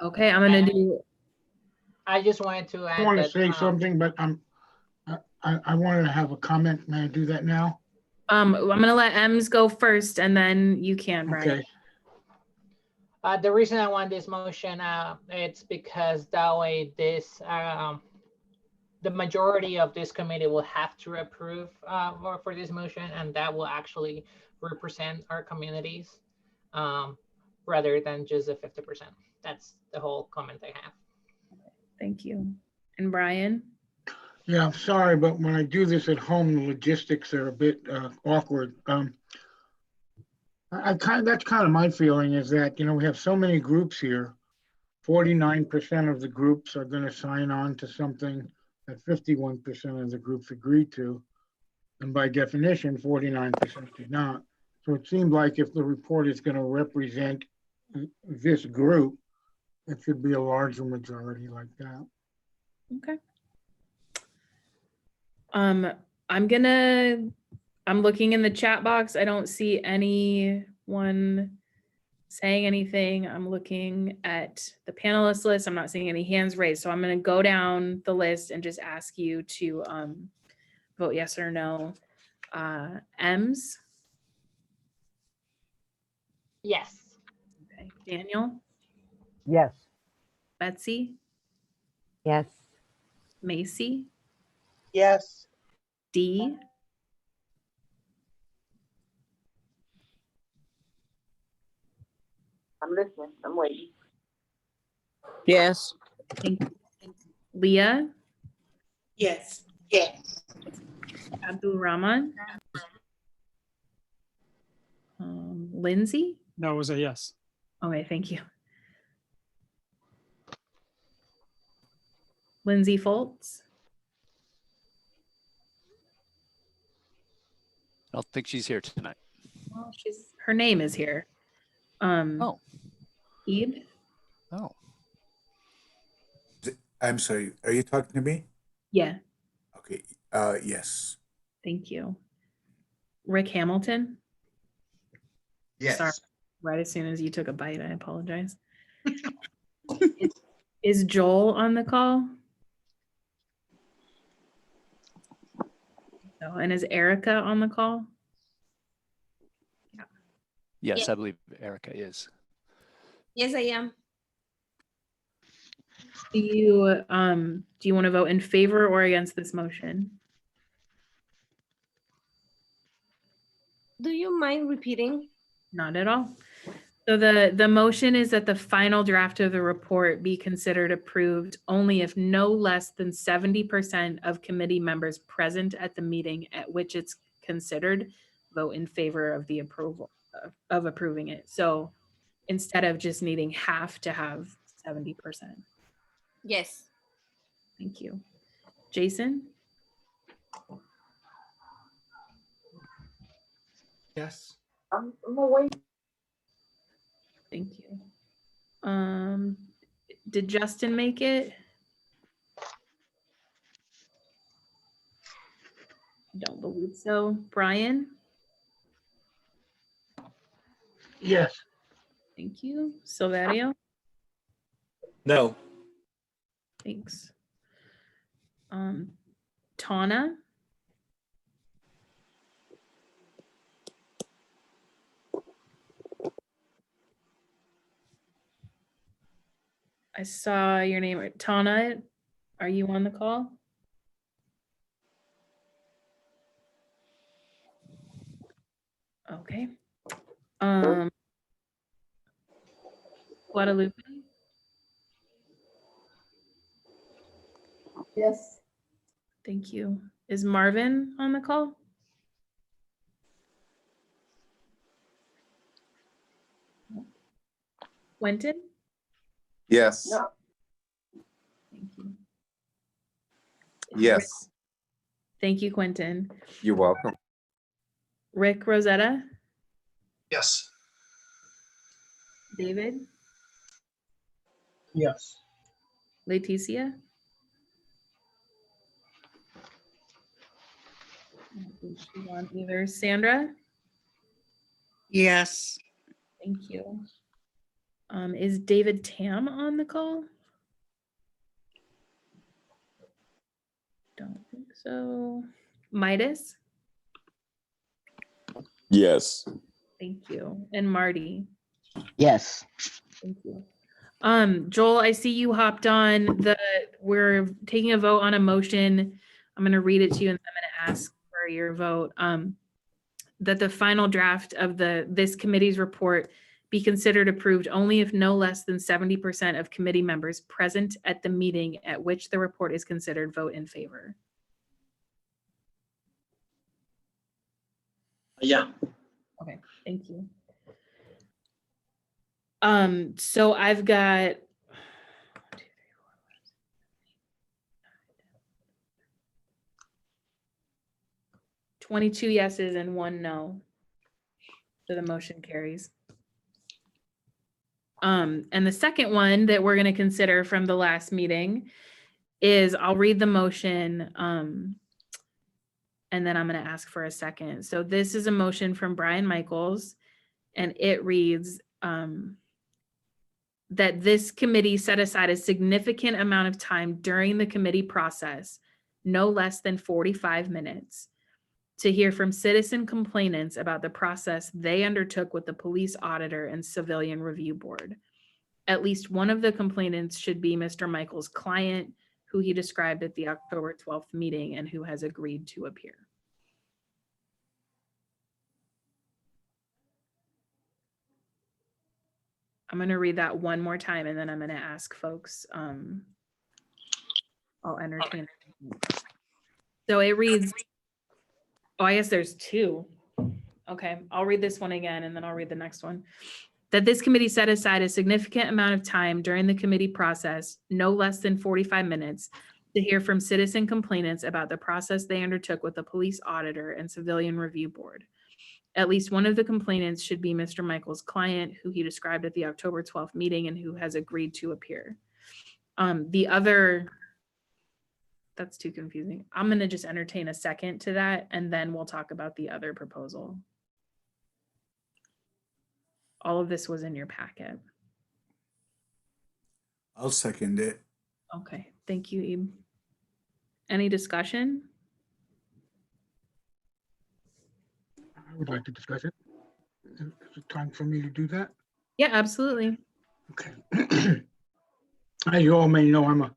Okay, I'm gonna do. I just wanted to I add want to that. say something, but I wanted to have a comment. May I do that now? I'm gonna let Ems go first, and then you can, Brian. Okay. The reason I want this motion, it's because that way the majority of this committee will have to approve for this motion, and that will actually represent our communities rather than just the 50%. That's the whole comment I have. Thank you. And Brian? Yeah, I'm sorry, but when I do this at home, the logistics are a bit awkward. That's kind of my feeling is that, we have so many groups here. 49% of the groups are going to sign on to something that 51% of the groups agree to. And by definition, 49% do not. So it seemed like if the report is going to represent this group, it should be a larger majority like that. Okay. I'm looking in the chat box. I don't see anyone saying anything. I'm looking at the panelist list. I'm not seeing any hands raised. So I'm going to go down the list and just ask you to vote yes or no. Ems? Yes. Okay. Daniel? Yes. Betsy? Yes. Macy? Yes. D? I'm listening. I'm waiting. Yes. Thank you. Leah? Yes. Yes. Abdul Rahman? Lindsay? That was a yes. Okay, thank you. Lindsay Foltz? I don't think she's here tonight. Well, her name is here. Oh. Eve? Oh. I'm sorry. Are you talking to me? Yeah, Okay. Yes. thank you. Rick Hamilton? Yes. Sorry, right as soon as you took a bite, I apologize. Is Joel on the call? No, and is Erica on the call? Yes, I believe Erica is. Yes, I am. Do you want to vote in favor or against this motion? Do you mind repeating? Not at all. So the motion is that the final draft of the report be considered approved only if no less than 70% of committee members present at the meeting at which it's considered vote in favor of the approval of approving it. So instead of just needing half to have 70%. Yes. Thank you. Jason? Yes. I'm waiting. Thank you. Did Justin make it? Don't believe so. Brian? Yes. Thank you. Silverio? No. Thanks. Tana? I saw your name. Tana, are you on the call? Okay. Guadalupe? Yes. Thank you. Is Marvin on the call? Quentin? Yes. No. Thank you. Yes. Thank you, Quentin. You're welcome. Rick Rosetta? Yes. David? Yes. Leticia? I don't think she's on either. Sandra? Yes. Thank you. Is David Tam on the call? Don't think so. Midas? Yes. Thank you. And Marty? Yes. Thank you. Joel, I see you hopped on. We're taking a vote on a motion. I'm going to read it to you and I'm going to ask for your vote. That the final draft of this committee's report be considered approved only if no less than 70% of committee members present at the meeting at which the report is considered vote in favor. Yeah. Okay, thank you. So I've got 22 yeses and 1 no. So the motion carries. And the second one that we're going to consider from the last meeting is, I'll read the motion, and then I'm going to ask for a second. So this is a motion from Brian Michaels, and it reads that this committee set aside a significant amount of time during the committee process, no less than 45 minutes, to hear from citizen complainants about the process they undertook with the police auditor and civilian review board. At least one of the complainants should be Mr. Michael's client, who he described at the October 12th meeting and who has agreed to appear. I'm going to read that one more time and then I'm going to ask folks. I'll entertain. So it reads, oh, I guess there's two. Okay, I'll read this one again and then I'll read the next one. That this committee set aside a significant amount of time during the committee process, no less than 45 minutes, to hear from citizen complainants about the process they undertook with the police auditor and civilian review board. At least one of the complainants should be Mr. Michael's client, who he described at the October 12th meeting and who has agreed to appear. The other, that's too confusing. I'm going to just entertain a second to that, and then we'll talk about the other proposal. All of this was in your packet. I'll second it. Okay, thank you, Ebe. Any discussion? I would like to discuss it. Is it time for me to do that? Yeah, absolutely. Okay. As you all may know, I'm a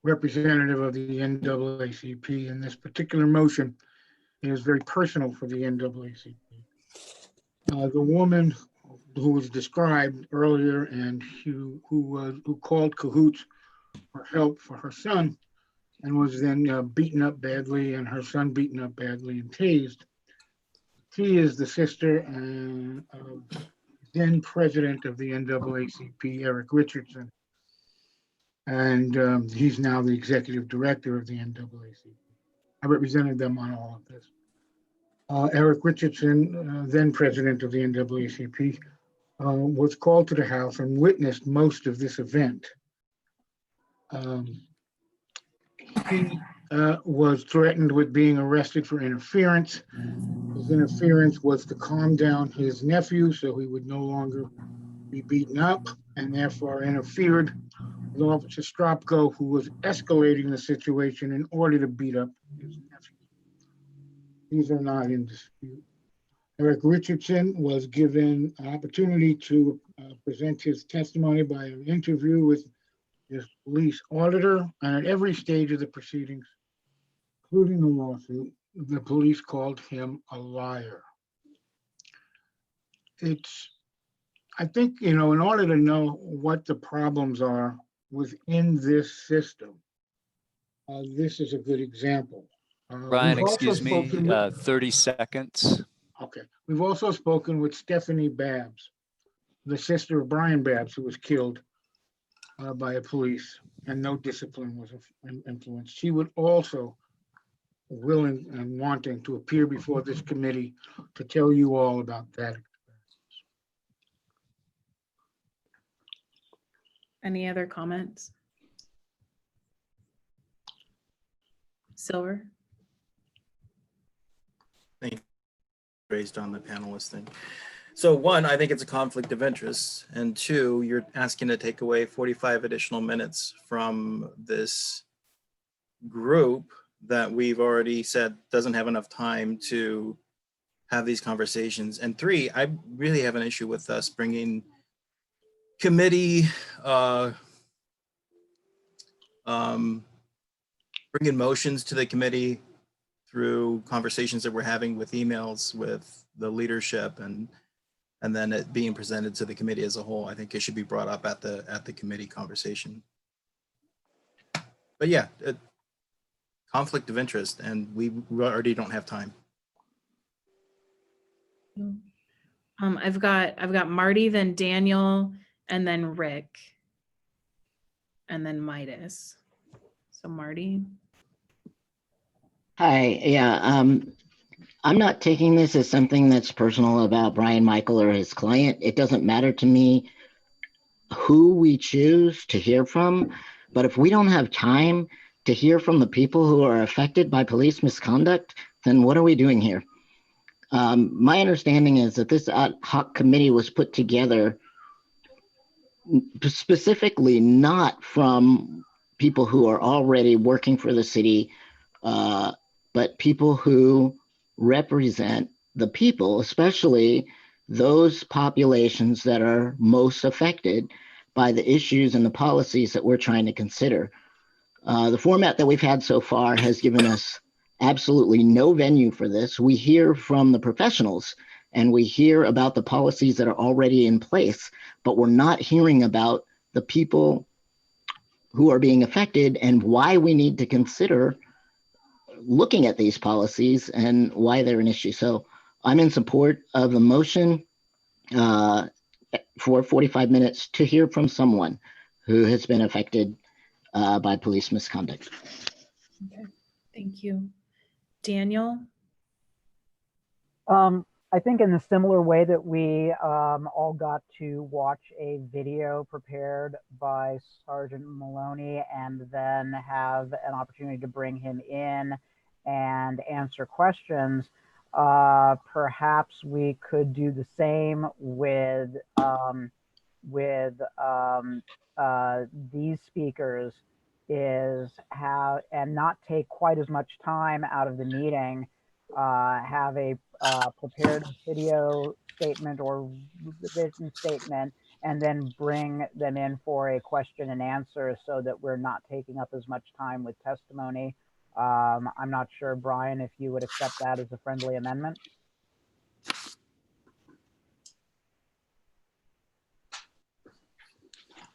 representative of the NAACP, and this particular motion is very personal for the NAACP. The woman who was described earlier and who called cahoots for help for her son and was then beaten up badly, and her son beaten up badly and tased. She is the sister of then president of the NAACP, Eric Richardson. And he's now the executive director of the NAACP. I represented them on all of this. Eric Richardson, then president of the NAACP, was called to the house and witnessed most of this event. He was threatened with being arrested for interference. His interference was to calm down his nephew so he would no longer be beaten up, and therefore interfered with Officer Stropko, who was escalating the situation in order to beat up his nephew. These are not in dispute. Eric Richardson was given an opportunity to present his testimony by an interview with his police auditor, and at every stage of the proceedings, including the lawsuit, the police called him a liar. I think, in order to know what the problems are within this system, this is a good example. Ryan, We've also excuse me, spoken with- 30 seconds. Okay. We've also spoken with Stephanie Babbs, the sister of Brian Babbs, who was killed by a police, and no discipline was influenced. She would also willing and wanting to appear before this committee to tell you all about that. Any other comments? Silver? Thank you. Raised on the panelist thing. So one, I think it's a conflict of interest. And two, you're asking to take away 45 additional minutes from this group that we've already said doesn't have enough time to have these conversations. And three, I really have an issue with us bringing committee, bringing motions to the committee through conversations that we're having with emails with the leadership and then it being presented to the committee as a whole. I think it should be brought up at the committee conversation. But yeah, conflict of interest, and we already don't have time. I've got Marty, then Daniel, and then Rick, and then Midas. So Marty. Hi, yeah, I'm not taking this as something that's personal about Brian Michael or his client. It doesn't matter to me who we choose to hear from, but if we don't have time to hear from the people who are affected by police misconduct, then what are we doing here? My understanding is that this ad hoc committee was put together specifically not from people who are already working for the city, but people who represent the people, especially those populations that are most affected by the issues and the policies that we're trying to consider. The format that we've had so far has given us absolutely no venue for this. We hear from the professionals and we hear about the policies that are already in place, but we're not hearing about the people who are being affected and why we need to consider looking at these policies and why they're an issue. So I'm in support of the motion for 45 minutes to hear from someone who has been affected by police misconduct. Okay, thank you. Daniel? I think in a similar way that we all got to watch a video prepared by Sergeant Maloney and then have an opportunity to bring him in and answer questions, perhaps we could do the same with these speakers, is how, and not take quite as much time out of the meeting, have a prepared video statement or written statement, and then bring them in for a question and answer so that we're not taking up as much time with testimony. I'm not sure, Brian, if you would accept that as a friendly amendment.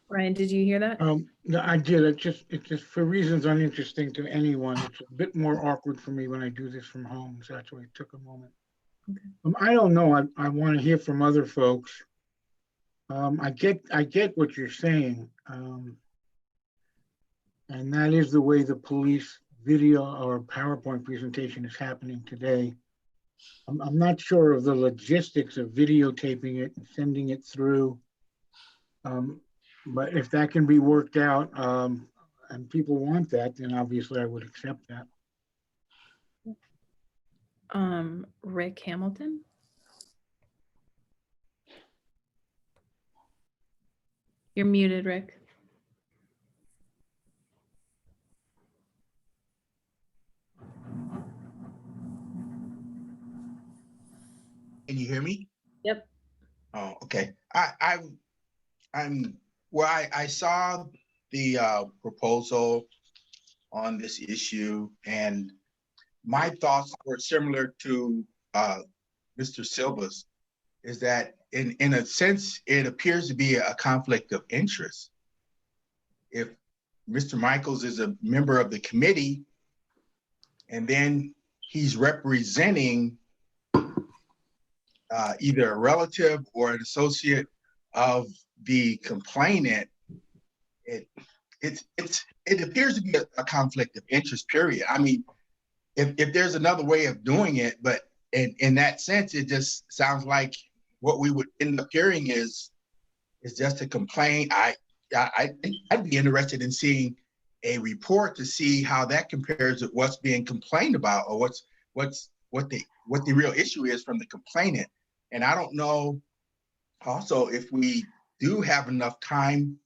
Brian, did you hear that? No, I did. It's just for reasons uninteresting to anyone. It's a bit more awkward for me when I do this from home. So that's why it took a moment. Okay. I don't know. I want to hear from other folks. I get what you're saying. And that is the way the police video or PowerPoint presentation is happening today. I'm not sure of the logistics of videotaping it and sending it through. But if that can be worked out and people want that, then obviously I would accept that. Rick Hamilton? You're muted, Rick. Can you hear me? Yep. Oh, okay. I saw the proposal on this issue, and my thoughts were similar to Mr. Silva's, is that in a sense, it appears to be a conflict of interest. If Mr. Michaels is a member of the committee, and then he's representing either a relative or an associate of the complainant, it appears to be a conflict of interest, period. I mean, if there's another way of doing it, but in that sense, it just sounds like what we would end up hearing is just a complaint. I'd be interested in seeing a report to see how that compares with what's being complained about, or what the real issue is from the complainant. And I don't know also if we do have enough time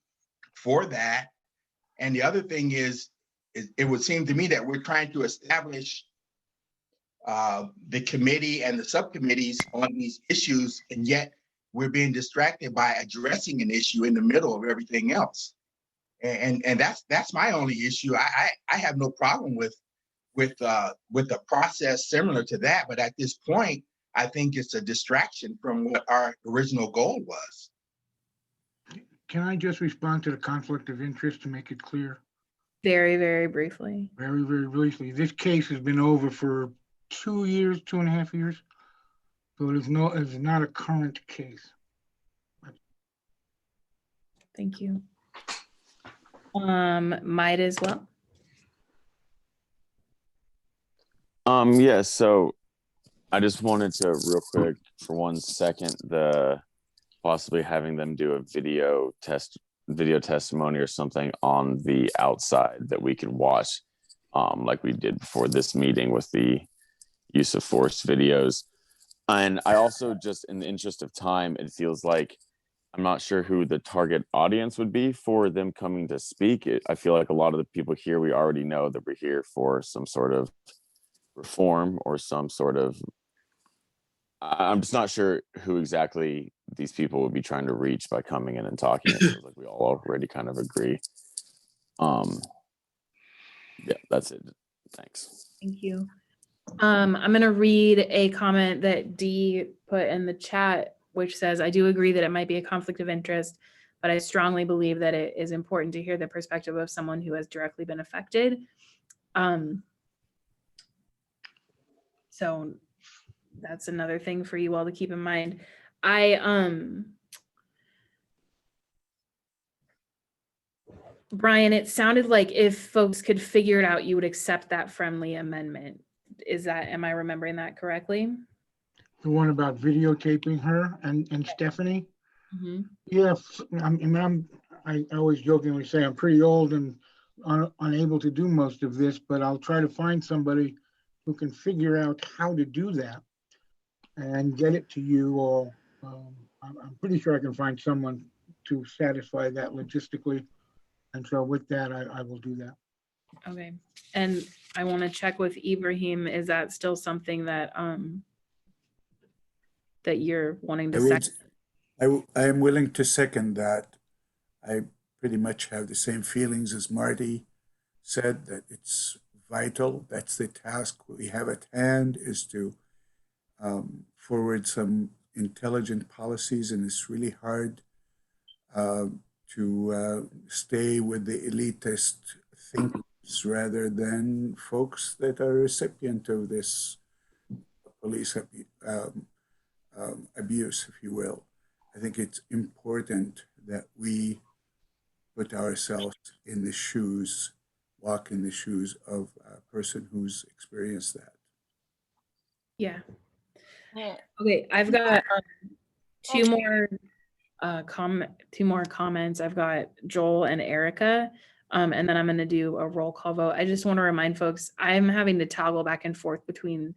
for that. And the other thing is it would seem to me that we're trying to establish the committee and the subcommittees on these issues, and yet we're being distracted by addressing an issue in the middle of everything else. And that's my only issue. I have no problem with a process similar to that, but at this point, I think it's a distraction from what our original goal was. Can I just respond to the conflict of interest to make it clear? Very, very briefly. Very, very briefly. This case has been over for 2 years, 2.5 years. So it's not a current case. Thank you. Midas Well. Yes, so I just wanted to real quick for 1 second, possibly having them do a video testimony or something on the outside that we could watch, like we did before this meeting with the use of force videos. And I also, just in the interest of time, it feels like I'm not sure who the target audience would be for them coming to speak. I feel like a lot of the people here, we already know that we're here for some sort of reform or some sort of, I'm just not sure who exactly these people would be trying to reach by coming in and talking. It feels like we all already kind of agree. Yeah, that's it. Thanks. Thank you. I'm going to read a comment that Dee put in the chat, which says, I do agree that it might be a conflict of interest, but I strongly believe that it is important to hear the perspective of someone who has directly been affected. So that's another thing for you all to keep in mind. Brian, it sounded like if folks could figure it out, you would accept that friendly amendment. Am I remembering that correctly? The one about videotaping her and Stephanie? Mm-hmm. Yes, I always jokingly say I'm pretty old and unable to do most of this, but I'll try to find somebody who can figure out how to do that and get it to you all. I'm pretty sure I can find someone to satisfy that logistically. And so with that, I will do that. Okay. And I want to check with Ibrahim. Is that still something that that you're wanting to second? I am willing to second that. I pretty much have the same feelings as Marty said, that it's vital. That's the task we have at hand, is to forward some intelligent policies, and it's really hard to stay with the elitist thinkers rather than folks that are recipient of this police abuse, if you will. I think it's important that we put ourselves in the shoes, walk in the shoes of a person who's experienced that. Yeah. Okay, I've got two more comments. I've got Joel and Erica, and then I'm going to do a roll call vote. I just want to remind folks, I'm having to toggle back and forth between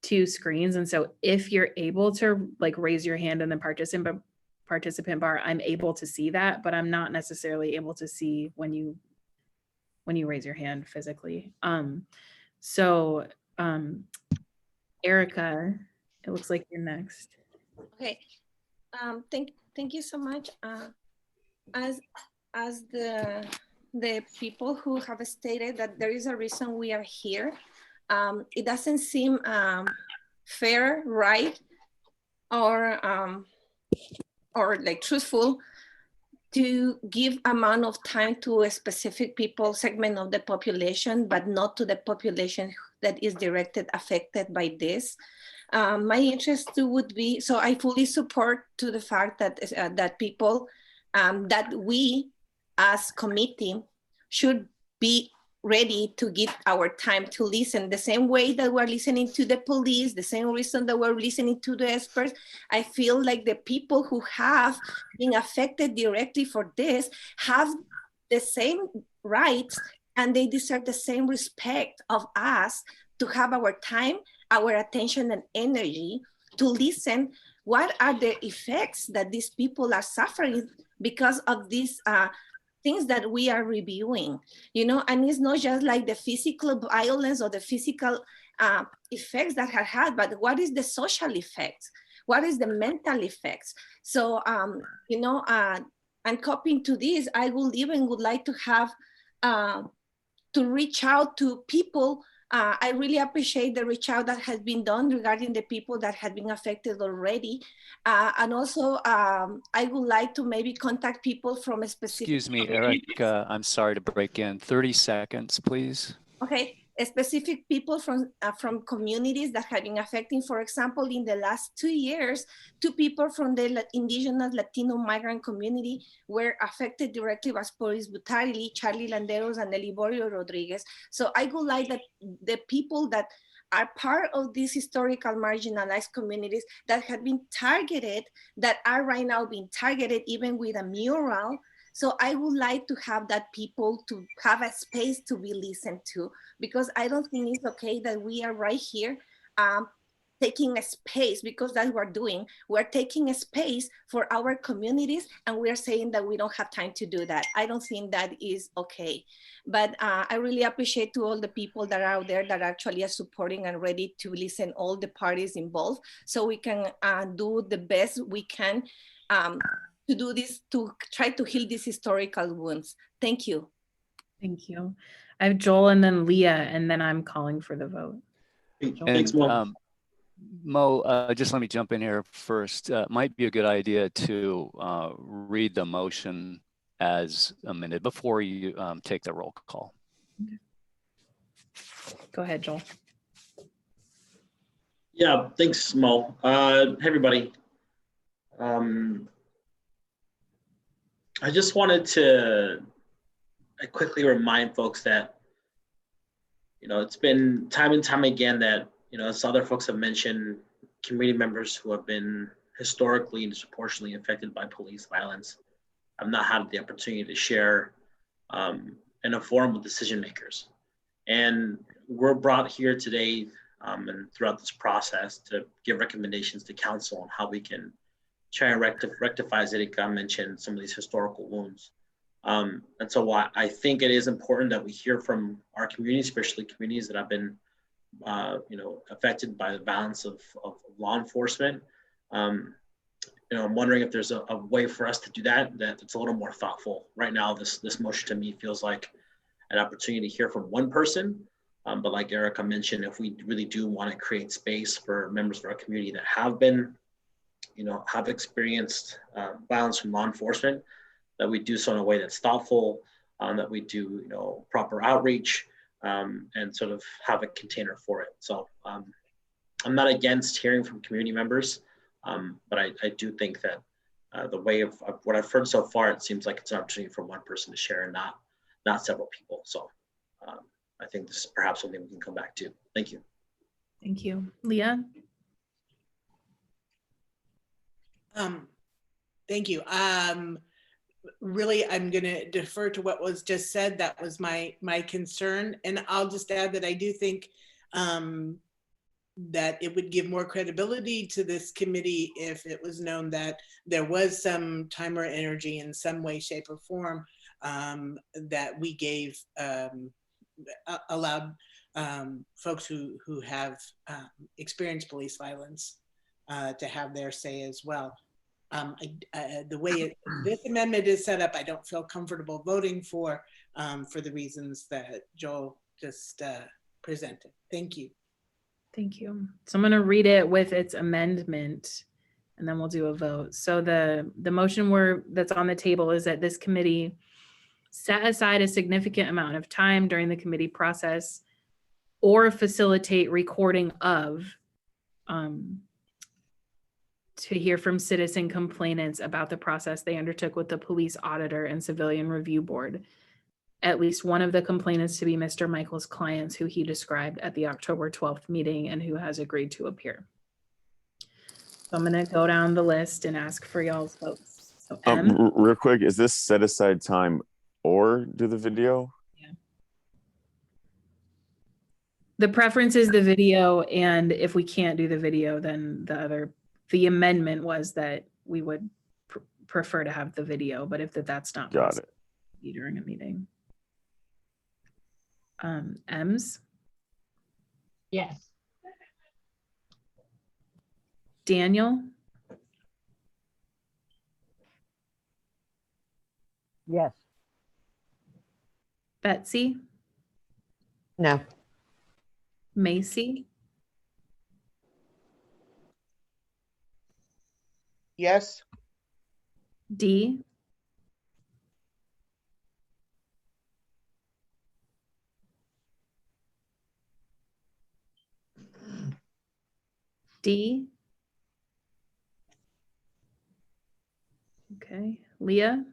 2 screens, and so if you're able to like raise your hand in the participant bar, I'm able to see that, but I'm not necessarily able to see when you raise your hand physically. Erica, it looks like you're next. Okay. Thank you so much. As the people who have stated that there is a reason we are here, it doesn't seem fair, right, or like truthful to give amount of time to a specific segment of the population, but not to the population that is affected by this. My interest would be, so I fully support to the fact that that people, that we as committee should be ready to give our time to listen the same way that we're listening to the police, the same reason that we're listening to the experts. I feel like the people who have been affected directly for this have the same rights, and they deserve the same respect of us to have our time, our attention and energy to listen what are the effects that these people are suffering because of these things that we are reviewing, you know, and it's not just like the physical violence or the physical effects that have had, but what is the social effects? What is the mental effects? So, you know, and copying to this, I would like to have, to reach out to people. I really appreciate the reach out that has been done regarding the people that have been affected already. And also, I would like to maybe contact people from a specific— Excuse me, Eric, I'm sorry to break in. 30 seconds, please. Okay, specific people from communities that have been affecting. For example, in the last 2 years, 2 people from the indigenous Latino migrant community were affected directly by police brutality, Charlie Landeros and Eliborio Rodriguez. So I would like that the people that are part of these historical marginalized communities that have been targeted, that are right now being targeted even with a mural. So I would like to have that people to have a space to be listened to, because I don't think it's okay that we are right here taking a space, because that's what we're doing. We're taking a space for our communities and we're saying that we don't have time to do that. I don't think that is okay. But I really appreciate to all the people that are out there that actually are supporting and ready to listen all the parties involved, so we can do the best we can to do this, to try to heal these historical wounds. Thank you. Thank you. I have Joel and then Leah, and then I'm calling for the vote. And Mo, just let me jump in here first. Might be a good idea to read the motion as amended before you take the roll call. Go ahead, Joel. Yeah, thanks, Mo. Hey, everybody. I just wanted to quickly remind folks that, you know, it's been time and time again that, you know, as other folks have mentioned, community members who have been historically and disproportionately affected by police violence have not had the opportunity to share in a forum with decision makers. And we're brought here today and throughout this process to give recommendations to council on how we can try and rectify, as Erika mentioned, some of these historical wounds. And so I think it is important that we hear from our community, especially communities that have been, you know, affected by the violence of law enforcement. You know, I'm wondering if there's a way for us to do that's a little more thoughtful. Right now, this motion to me feels like an opportunity to hear from one person. But like Erica mentioned, if we really do want to create space for members of our community that have been, you know, have experienced violence from law enforcement, that we do so in a way that's thoughtful, that we do, you know, proper outreach, and sort of have a container for it. So I'm not against hearing from community members, but I do think that the way of what I've heard so far, it seems like it's an opportunity for one person to share and not several people. So I think this is perhaps something we can come back to. Thank you. Thank you. Leah? Thank you. Really, I'm going to defer to what was just said. That was my concern. And I'll just add that I do think that it would give more credibility to this committee if it was known that there was some time or energy in some way, shape, or form that we gave, allowed folks who have experienced police violence to have their say as well. The way this amendment is set up, I don't feel comfortable voting for the reasons that Joel just presented. Thank you. Thank you. So I'm going to read it with its amendment, and then we'll do a vote. So the motion that's on the table is that this committee set aside a significant amount of time during the committee process or facilitate recording of to hear from citizen complainants about the process they undertook with the police auditor and civilian review board. At least one of the complainants to be Mr. Michael's clients, who he described at the October 12th meeting and who has agreed to appear. So I'm going to go down the list and ask for y'all's votes. So real quick, is this set aside time or do the video? Yeah. The preference is the video, and if we can't do the video, then the other the amendment was that we would prefer to have the video, but if that's not Got possible it. during a meeting. Ems, Yes. Daniel, Yes. Betsy, No. Macy, Yes. D, D. Okay, Leah,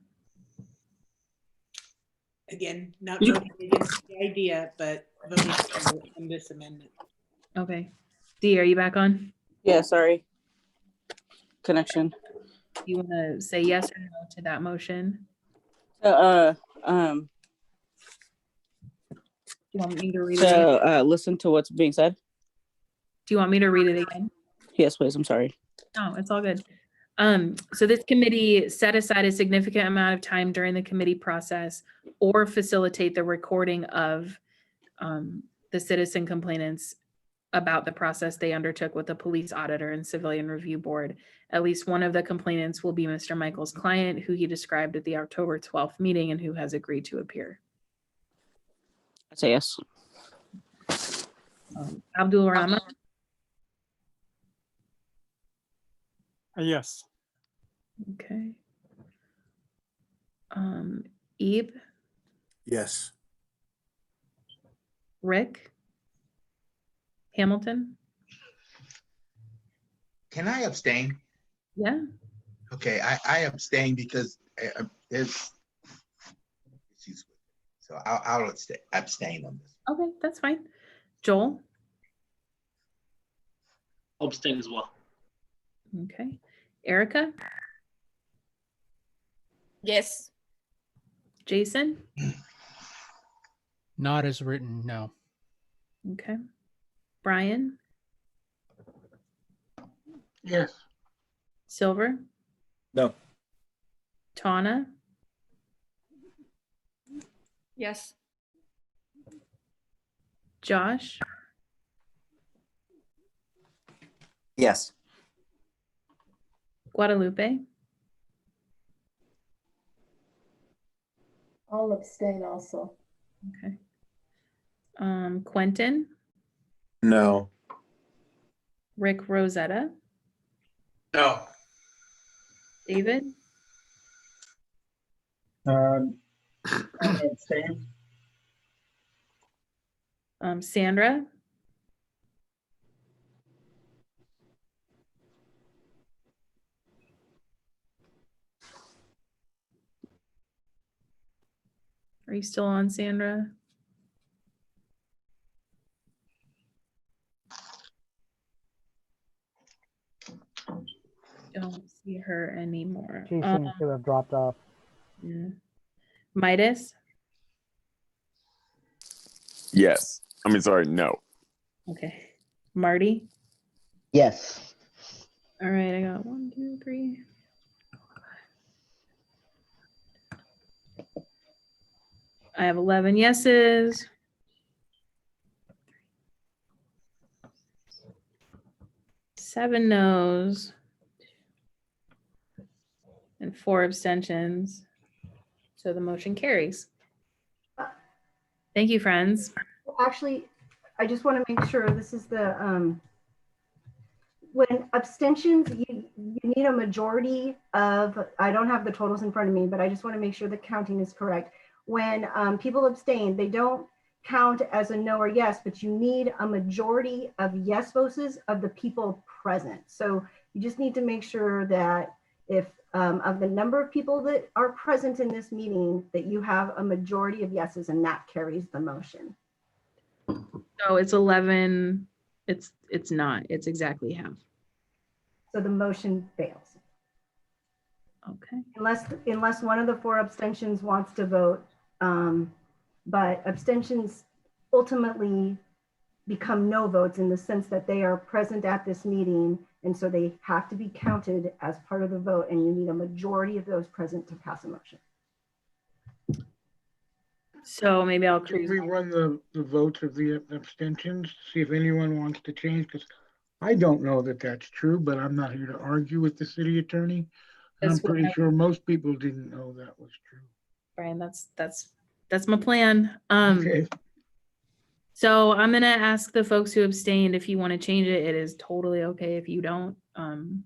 Again, not voting against the idea, but voting on this amendment. okay. D, are you back on? Yeah, sorry. Connection. You want to say yes or no to that motion? Um, Do you want me to read it again? so listen to what's being said. Do you want me to read it again? Yes, please. I'm sorry. No, it's all good. So this committee set aside a significant amount of time during the committee process or facilitate the recording of the citizen complainants about the process they undertook with the police auditor and civilian review board. At least one of the complainants will be Mr. Michael's client, who he described at the October 12th meeting and who has agreed to appear. I say yes. Abdul Rahman, Yes. okay. Ebe, Yes. Rick, Hamilton, Can I abstain? yeah, Okay, I abstain because there's issues with it. So I'll abstain on this. okay, that's fine. Joel, Abstain as well. okay. Erica, Yes. Jason, Not as written, no. okay. Brian, Yes. Silver, No. Tawna, Yes. Josh, Yes. Guadalupe, I'll abstain also. okay. Quentin, No. Rick Rosetta, No. David, I'll abstain. Sandra, are you still on, Sandra? Don't see her anymore. She seems to have dropped off. Yeah. Midas, Yes. I mean, sorry, no. okay. Marty, Yes. all right, I got 1, 2, 3. I have 11 yeses. 7 no's. And 4 abstentions. So the motion carries. Thank you, friends. Actually, I just want to make sure this is the, when abstentions, you need a majority of, I don't have the totals in front of me, but I just want to make sure the counting is correct. When people abstain, they don't count as a no or yes, but you need a majority of yes votes of the people present. So you just need to make sure that if of the number of people that are present in this meeting, that you have a majority of yeses, and that carries the motion. So it's 11. It's not. It's exactly half. So the motion fails. Okay. Unless one of the 4 abstentions wants to vote. But abstentions ultimately become no votes in the sense that they are present at this meeting And so they have to be counted as part of the vote, and you need a majority of those present to pass a motion. So maybe I'll Can cruise. we run the votes of the abstentions, see if anyone wants to change? Because I don't know that that's true, but I'm not here to argue with the city attorney. And I'm That's what pretty I- sure most people didn't know that was true. Brian, that's my plan. Okay. So I'm gonna ask the folks who abstained if you want to change it. It is totally okay if you don't. And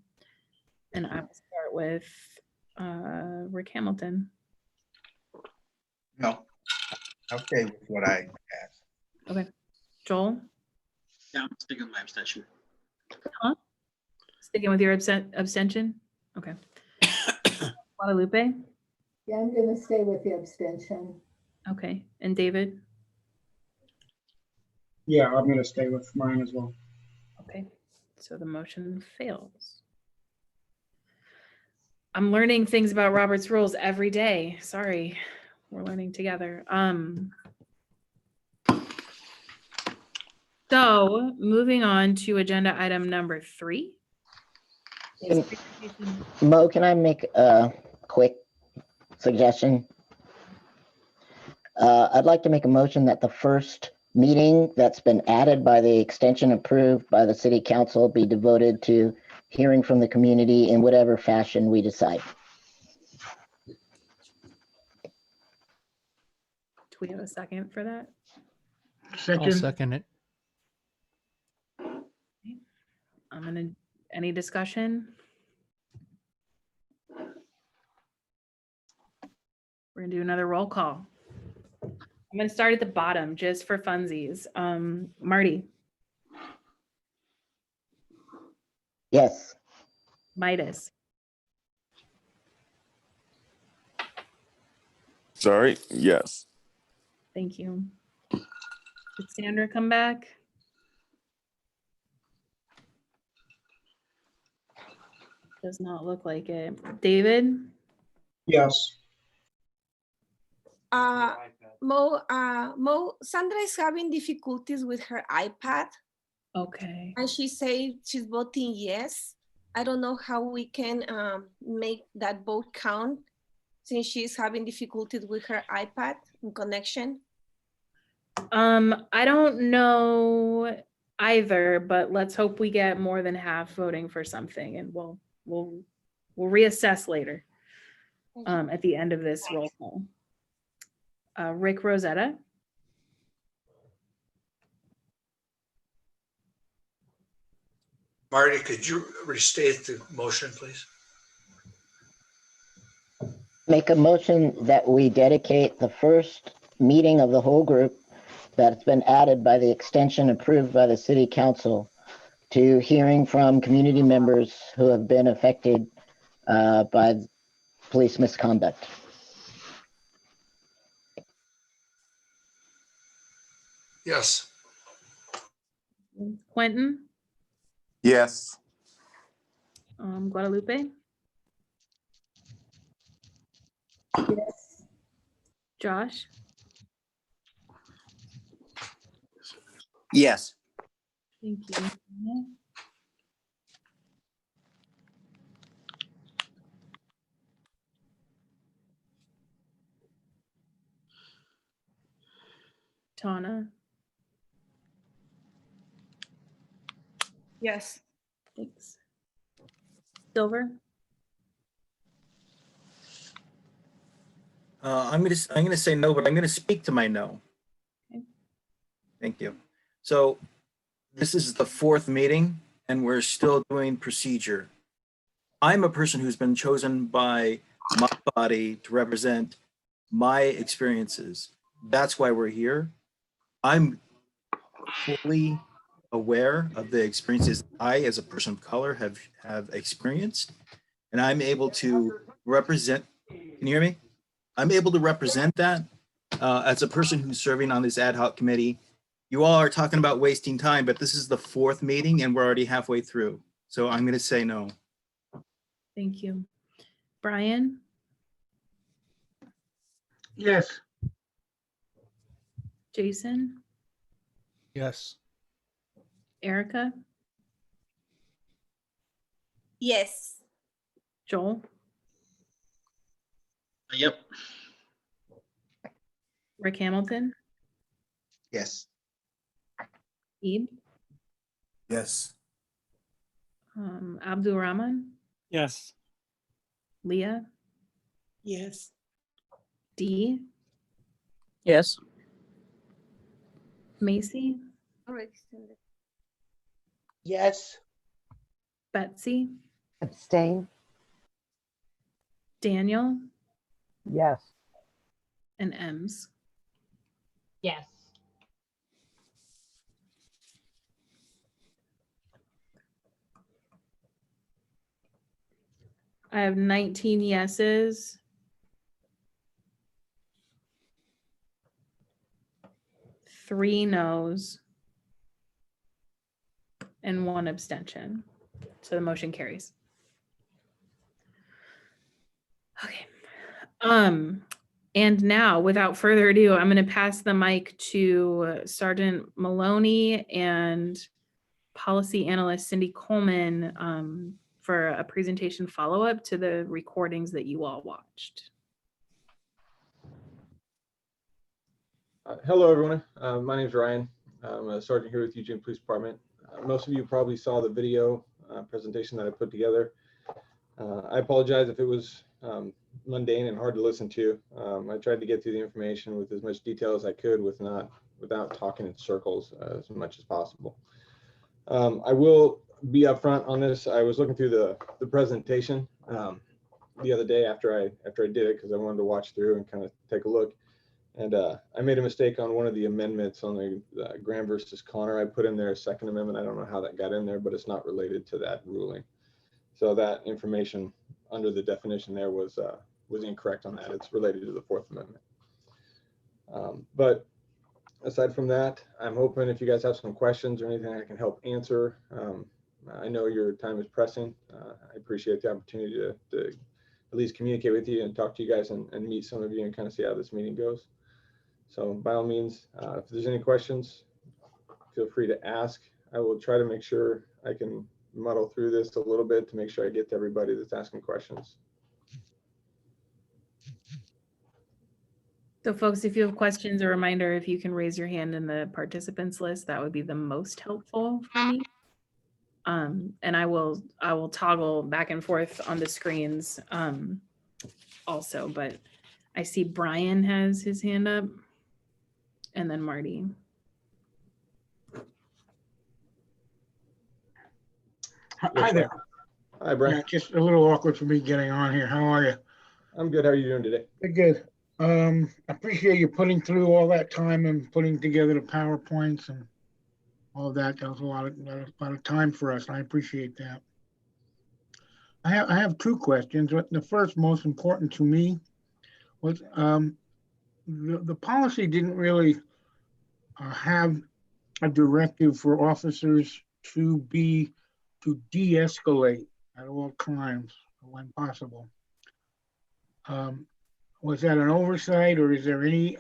I will start with Rick Hamilton. No. Okay with what I asked. Okay. Joel? Yeah, I'm sticking with my abstention. Huh? Sticking with your abstention? Okay. Guadalupe? Yeah, I'm gonna stay with the abstention. Okay. And David? Yeah, I'm gonna stay with mine as well. Okay. So the motion fails. I'm learning things about Robert's rules every day. Sorry. We're learning together. So moving on to agenda item number 3. Mo, can I make a quick suggestion? I'd like to make a motion that the first meeting that's been added by the extension approved by the city council be devoted to hearing from the community in whatever fashion we decide. Do we have a second for that? Second. I'll second it. Any discussion? We're gonna do another roll call. I'm gonna start at the bottom just for funsies. Marty, Yes. Midas, Sorry. Yes. thank you. Did Sandra come back? Does not look like it. David? Yes. Mo, Sandra is having difficulties with her iPad, Okay. and she said she's voting yes. I don't know how we can make that vote count since she's having difficulties with her iPad and connection. I don't know either, but let's hope we get more than half voting for something, and we'll reassess later at the end of this roll call. Rick Rosetta. Marty, could you restate the motion, please? Make a motion that we dedicate the first meeting of the whole group that's been added by the extension approved by the city council to hearing from community members who have been affected by police misconduct. Yes. Quentin, Yes. Guadalupe, Yes. Josh, Yes. thank you. Tana, Yes. thanks. Silver, I'm gonna say no, but I'm gonna speak to my no. Okay. Thank you. So this is the 4th meeting and we're still doing procedure. I'm a person who's been chosen by my body to represent my experiences. That's why we're here. I'm fully aware of the experiences I, as a person of color, have experienced, and I'm able to represent. Can you hear me? I'm able to represent that as a person who's serving on this ad hoc committee. You all are talking about wasting time, but this is the 4th meeting and we're already halfway through. So I'm going to say no. thank you. Brian, Yes. Jason, Yes. Erica, Yes. Joel, Yep. Rick Hamilton, Yes. Ebe, Yes. Abdul Rahman, Yes. Leah, Yes. Dee, Yes. Macy, Already extended. Yes. Betsy, Abstain. Daniel, Yes. and Ems. Yes. I have 19 yeses. 3 noes. And 1 abstention. So the motion carries. Okay. And now, without further ado, I'm going to pass the mic to Sergeant Maloney and Policy Analyst Cindy Coleman for a presentation follow-up to the recordings that you all watched. Hello, everyone. My name is Ryan. I'm a sergeant here with Eugene Police Department. Most of you probably saw the video presentation that I put together. I apologize if it was mundane and hard to listen to. I tried to get through the information with as much detail as I could without talking in circles as much as possible. I will be upfront on this. I was looking through the presentation the other day after I did it because I wanted to watch through and kind of take a look. And I made a mistake on one of the amendments on the Graham versus Connor. I put in there a second amendment. I don't know how that got in there, but it's not related to that ruling. So that information under the definition there was incorrect on that. It's related to the Fourth Amendment. But aside from that, I'm hoping if you guys have some questions or anything I can help answer. I know your time is pressing. I appreciate the opportunity to at least communicate with you and talk to you guys and meet some of you and kind of see how this meeting goes. So by all means, if there's any questions, feel free to ask. I will try to make sure I can muddle through this a little bit to make sure I get to everybody that's asking questions. So folks, if you have questions, a reminder, if you can raise your hand in the participants list, that would be the most helpful for me. And I will toggle back and forth on the screens also, but I see Brian has his hand up and then Marty. Hi there. Hi, Brian. Yeah, just a little awkward for me getting on here. How are you? I'm good. How are you doing today? Good. I appreciate you putting through all that time and putting together the PowerPoints and all of that. That was a lot of time for us. I appreciate that. I have 2 questions. The first, most important to me, was the policy didn't really have a directive for officers to de-escalate at all times when possible. Was that an oversight, or is there any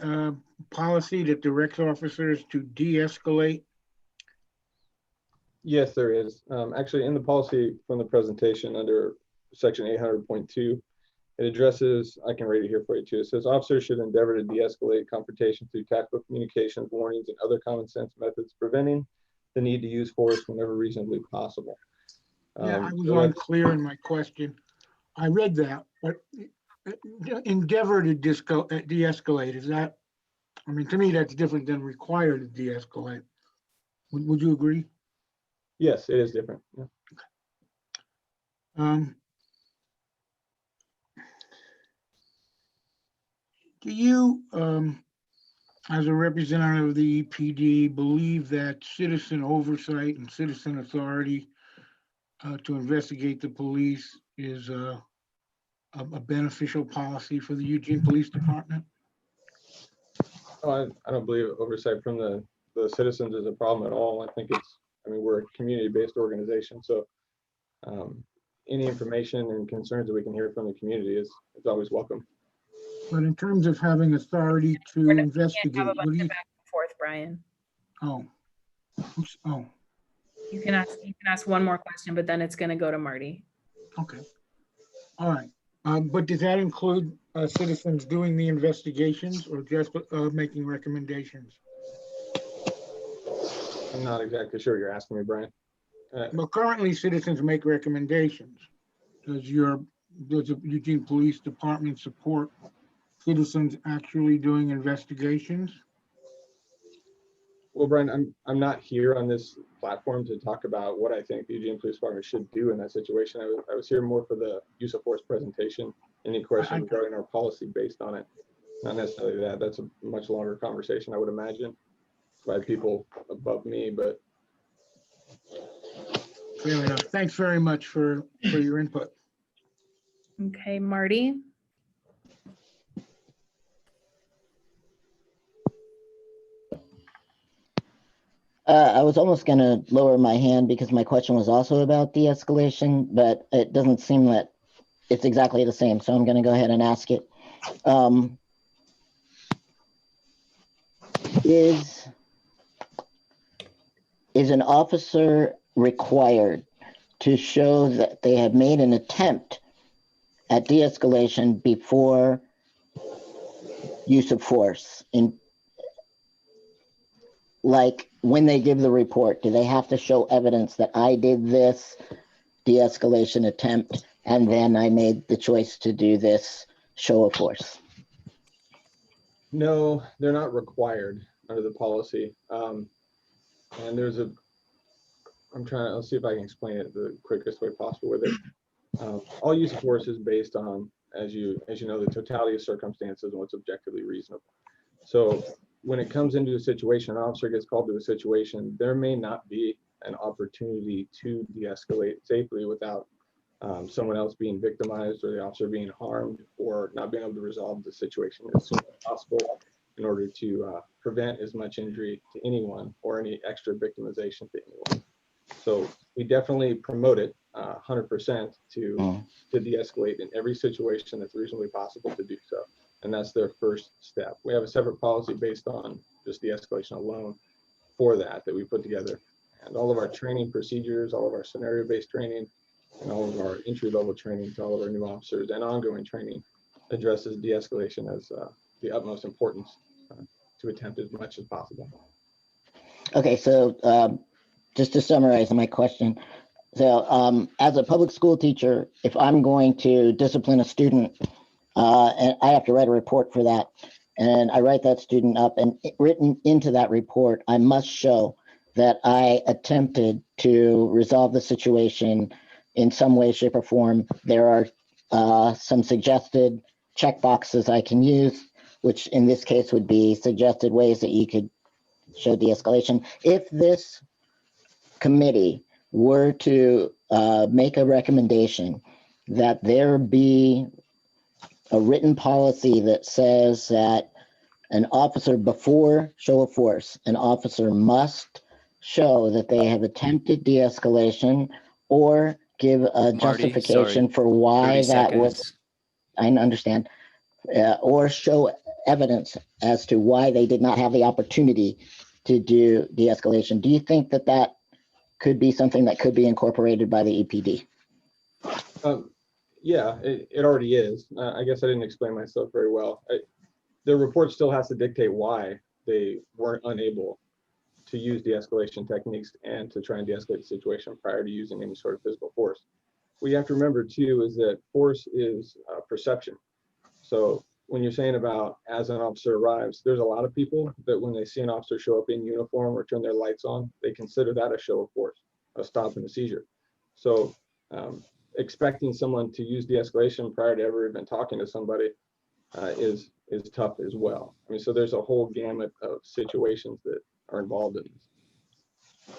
policy that directs officers to de-escalate? Yes, there is. Actually, in the policy from the presentation under section 800.2, it addresses, I can read it here for you too. It says officers should endeavor to de-escalate confrontation through tactful communications, warnings, and other common sense methods, preventing the need to use force whenever reasonably possible. Yeah, I was so unclear in my question. I read that, but endeavor to de-escalate, is that, I mean, to me, that's different than require to de-escalate. Would you agree? Yes, it is different. Yeah. Do you, as a representative of the EPD, believe that citizen oversight and citizen authority to investigate the police is a beneficial policy for the Eugene Police Department? Oh, I don't believe oversight from the citizens is a problem at all. I think we're a community-based organization, so any information and concerns that we can hear from the community is always welcome. But in terms of having authority to investigate, Have a bunch of back and forth, Brian. Oh. Oops. Oh. You can ask one more question, but then it's going to go to Marty. Okay. All right. But does that include citizens doing the investigations or just making recommendations? I'm not exactly sure what you're asking me, Brian. Well, currently citizens make recommendations. Does the Eugene Police Department support citizens actually doing investigations? Well, Brian, I'm not here on this platform to talk about what I think the Eugene Police Department should do in that situation. I was here more for the use of force presentation. Any questions regarding our policy based on it? Not necessarily that. That's a much longer conversation, I would imagine, by people above me, but. Fair enough. Thanks very much for your input. Okay, Marty? I was almost going to lower my hand because my question was also about de-escalation, but it doesn't seem that it's exactly the same. So I'm going to go ahead and ask it. Is an officer required to show that they have made an attempt at de-escalation before use of force? Like when they give the report, do they have to show evidence that I did this de-escalation attempt and then I made the choice to do this show of force? No, they're not required under the policy. And there's I'll see if I can explain it the quickest way possible with it. All use of force is based on, as you know, the totality of circumstances and what's objectively reasonable. So when it comes into a situation, an officer gets called to a situation, there may not be an opportunity to de-escalate safely without someone else being victimized or the officer being harmed or not being able to resolve the situation as soon as possible in order to prevent as much injury to anyone or any extra victimization to anyone. So we definitely promote it 100% to de-escalate in every situation that's reasonably possible to do so. And that's their first step. We have a separate policy based on just de-escalation alone for that we put together. And all of our training procedures, all of our scenario-based training, and all of our entry-level training to all of our new officers and ongoing training addresses de-escalation as the utmost importance to attempt as much as possible. Okay, so just to summarize my question. So as a public school teacher, if I'm going to discipline a student, and I have to write a report for that, and I write that student up, and written into that report, I must show that I attempted to resolve the situation in some way, shape, or form. There are some suggested check boxes I can use, which in this case would be suggested ways that you could show de-escalation. If this committee were to make a recommendation that there be a written policy that says that an officer, before show of force, an officer must show that they have attempted de-escalation or give a justification for why that was, I understand, or show evidence as to why they did not have the opportunity to do de-escalation. Do you think that that could be something that could be incorporated by the EPD? Yeah, it already is. I guess I didn't explain myself very well. The report still has to dictate why they weren't unable to use de-escalation techniques and to try and de-escalate the situation prior to using any sort of physical force. What you have to remember too is that force is perception. So when you're saying about as an officer arrives, there's a lot of people that when they see an officer show up in uniform or turn their lights on, they consider that a show of force, a stop and a seizure. So expecting someone to use de-escalation prior to ever even talking to somebody is tough as well. I mean, so there's a whole gamut of situations that are involved in this.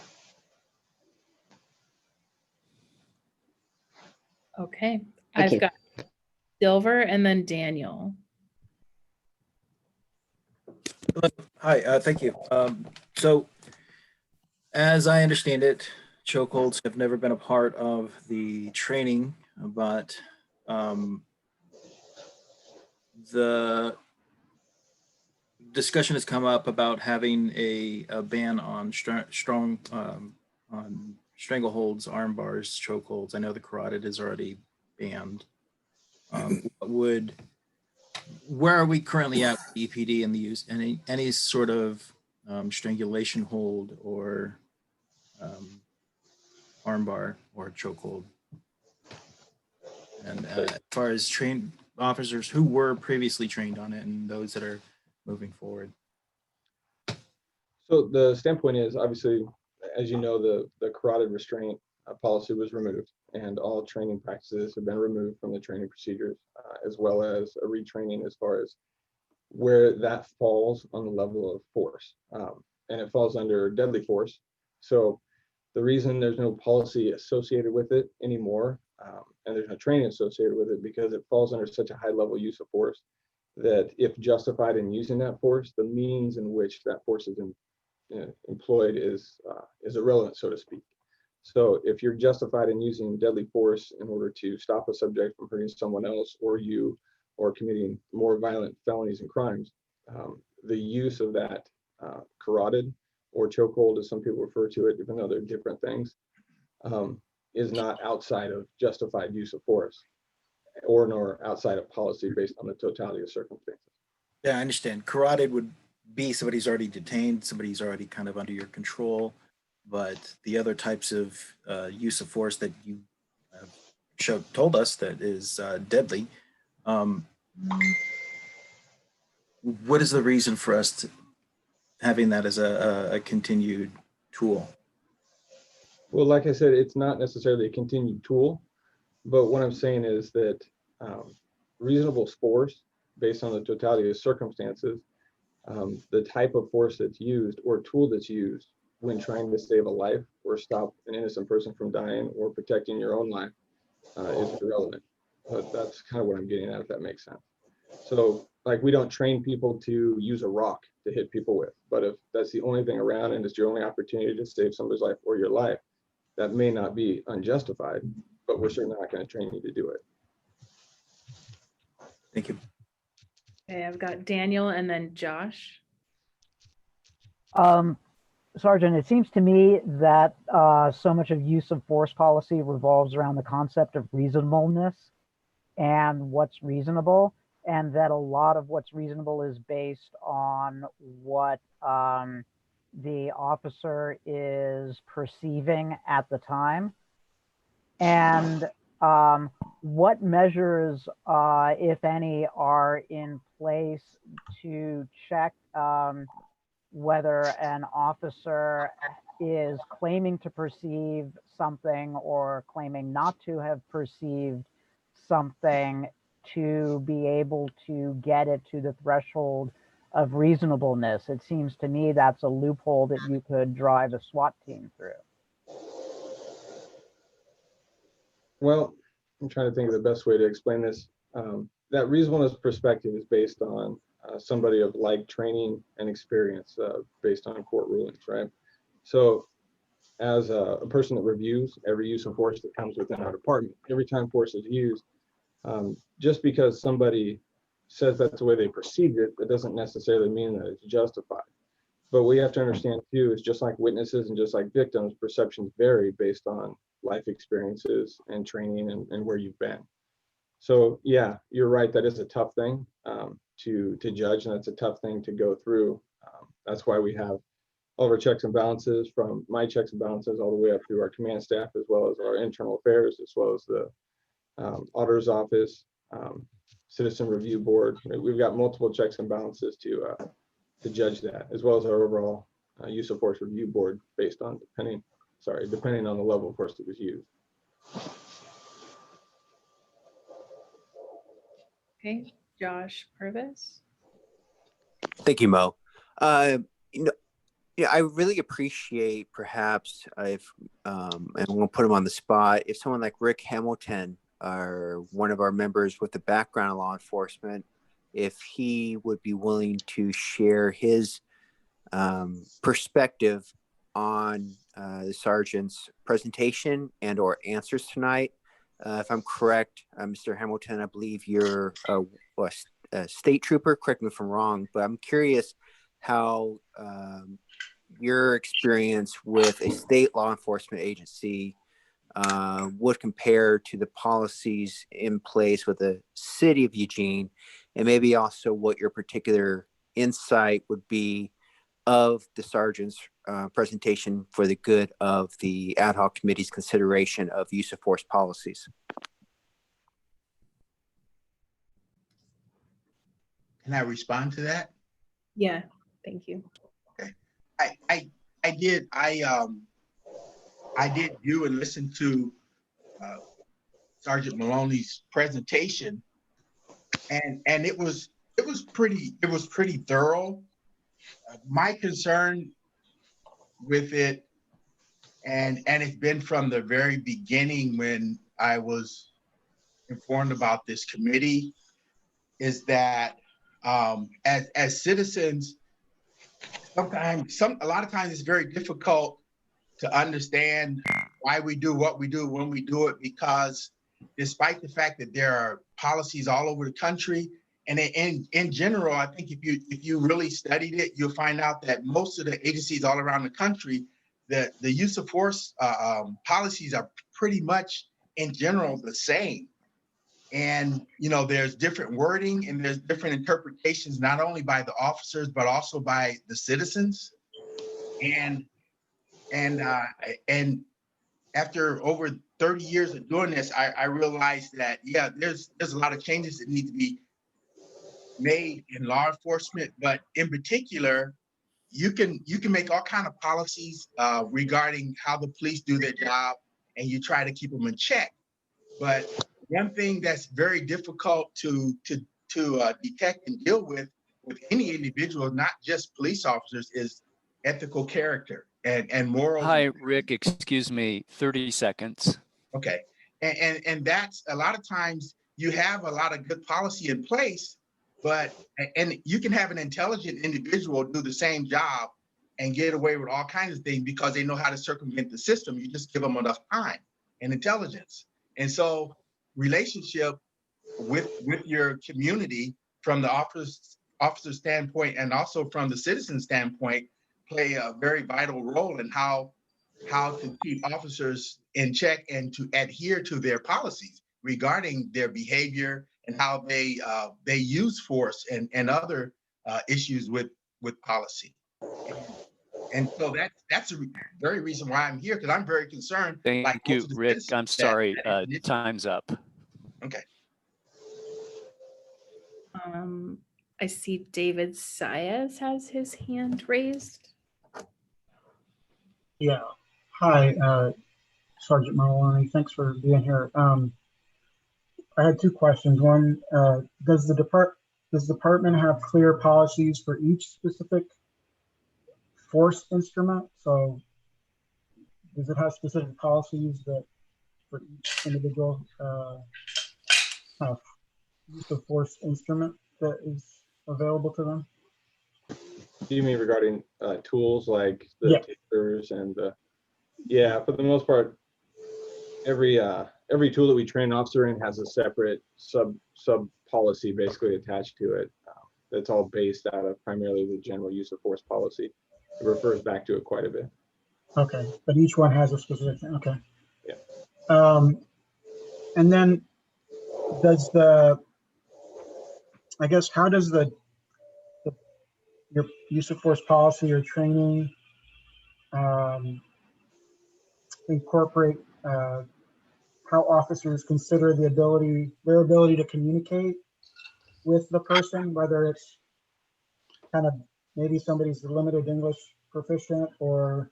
Okay, I've got Silver and then Daniel. Hi, thank you. So as I understand it, chokeholds have never been a part of the training, but the discussion has come up about having a ban on strong strangleholds, arm bars, chokeholds. I know the carotid is already banned. Where are we currently at with EPD and the use any sort of strangulation hold or arm bar or chokehold? And as far as trained officers who were previously trained on it and those that are moving forward. So the standpoint is, obviously, as you know, the carotid restraint policy was removed, and all training practices have been removed from the training procedures, as well as a retraining as far as where that falls on the level of force. And it falls under deadly force. So the reason there's no policy associated with it anymore, and there's no training associated with it, because it falls under such a high level use of force that if justified in using that force, the means in which that force is employed is irrelevant, so to speak. So if you're justified in using deadly force in order to stop a subject from hurting someone else or committing more violent felonies and crimes, the use of that carotid or chokehold, as some people refer to it, even though they're different things, is not outside of justified use of force nor outside of policy based on the totality of circumstances. Yeah, I understand. Carotid would be somebody's already detained, somebody's already kind of under your control, but the other types of use of force that you told us that is deadly, what is the reason for us having that as a continued tool? Well, like I said, it's not necessarily a continued tool, but what I'm saying is that reasonable force based on the totality of circumstances, the type of force that's used or tool that's used when trying to save a life or stop an innocent person from dying or protecting your own life is irrelevant. But that's kind of what I'm getting at, if that makes sense. So like, we don't train people to use a rock to hit people with, but if that's the only thing around and it's your only opportunity to save somebody's life or your life, that may not be unjustified, but we're certainly not going to train you to do it. Thank you. Okay, I've got Daniel and then Josh. Sergeant, it seems to me that so much of use of force policy revolves around the concept of reasonableness and what's reasonable, and that a lot of what's reasonable is based on what the officer is perceiving at the time. And what measures, if any, are in place to check whether an officer is claiming to perceive something or claiming not to have perceived something, to be able to get it to the threshold of reasonableness? It seems to me that's a loophole that you could drive a SWAT team through. Well, I'm trying to think of the best way to explain this. That reasonableness perspective is based on somebody of like training and experience based on court rulings, right? So as a person that reviews every use of force that comes within our department, every time force is used, just because somebody says that's the way they perceived it, that doesn't necessarily mean that it's justified. But what you have to understand too is, just like witnesses and just like victims, perceptions vary based on life experiences and training and where you've been. So yeah, you're right, that is a tough thing to judge, and that's a tough thing to go through. That's why we have all of our checks and balances, from my checks and balances all the way up through our command staff, as well as our internal affairs, as well as the auditor's office, citizen review board. We've got multiple checks and balances to judge that, as well as our overall use of force review board, based on depending on the level of force that was used. Okay, Josh Purvis. Thank you, Mo. I really appreciate, perhaps, if and we'll put him on the spot, if someone like Rick Hamilton, or one of our members with a background in law enforcement, if he would be willing to share his perspective on the sergeant's presentation and or answers tonight. If I'm correct, Mr. Hamilton, I believe you're a state trooper. Correct me if I'm wrong, but I'm curious how your experience with a state law enforcement agency would compare to the policies in place with the city of Eugene, and maybe also what your particular insight would be of the sergeant's presentation for the good of the ad hoc committee's consideration of use of force policies. Can I respond to that? Yeah, thank you. Okay. I did view and listen to Sergeant Maloney's presentation, and it was pretty thorough. My concern with it, and it's been from the very beginning when I was informed about this committee, is that as citizens, a lot of times it's very difficult to understand why we do what we do when we do it, because despite the fact that there are policies all over the country, and in general, I think if you really studied it, you'll find out that most of the agencies all around the country, the use of force policies are pretty much in general the same. And there's different wording and there's different interpretations, not only by the officers but also by the citizens. And after over 30 years of doing this, I realized that there's a lot of changes that need to be made in law enforcement, but in particular, you can make all kind of policies regarding how the police do their job, and you try to keep them in check. But one thing that's very difficult to detect and deal with any individual, not just police officers, is ethical character and moral. Hi, Rick, excuse me, 30 seconds. Okay. And that's a lot of times you have a lot of good policy in place, and you can have an intelligent individual do the same job and get away with all kinds of things because they know how to circumvent the system. You just give them enough time and intelligence. And so relationship with your community from the officer standpoint and also from the citizen standpoint play a very vital role in how to keep officers in check and to adhere to their policies regarding their behavior and how they use force and other issues with policy. And so that's the very reason why I'm here, because I'm very concerned. Thank you, Rick. I'm sorry, time's up. Okay. I see David Saez has his hand raised. Yeah. Hi, Sergeant Maloney. Thanks for being here. I had two questions. One, does the department have clear policies for each specific force instrument? So does it have specific policies that for each individual use of force instrument that is available to them? Do you mean regarding tools like the tasers and for the most part, every tool that we train an officer in has a separate sub policy basically attached to it. That's all based out of primarily the general use of force policy. It refers back to it quite a bit. Okay, but each one has a specific thing. Okay. Yeah. And then how does your use of force policy or training incorporate how officers consider their ability to communicate with the person, whether it's kind of maybe somebody's limited English proficient, or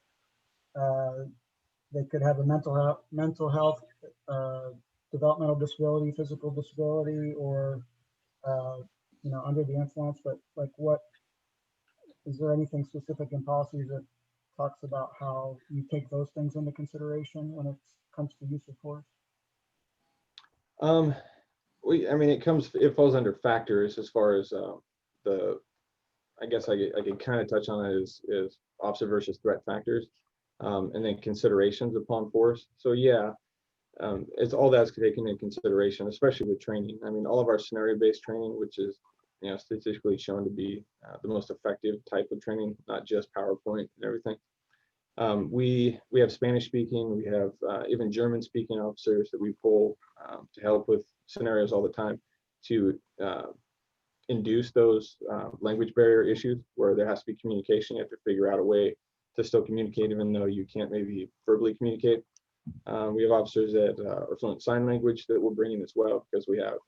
they could have a mental health, developmental disability, physical disability, or under the influence. But like, what is there anything specific in policies that talks about how you take those things into consideration when it comes to use of force? It falls under factors as far as I guess I could kind of touch on it is officer versus threat factors, and then considerations upon force. So it's all that's taken into consideration, especially with training. I mean, all of our scenario-based training, which is statistically shown to be the most effective type of training, not just PowerPoint and everything. We have Spanish speaking, we have even German speaking officers that we pull to help with scenarios all the time to induce those language barrier issues where there has to be communication. You have to figure out a way to still communicate even though you can't maybe verbally communicate. We have officers that are fluent sign language that we'll bring in as well, because we have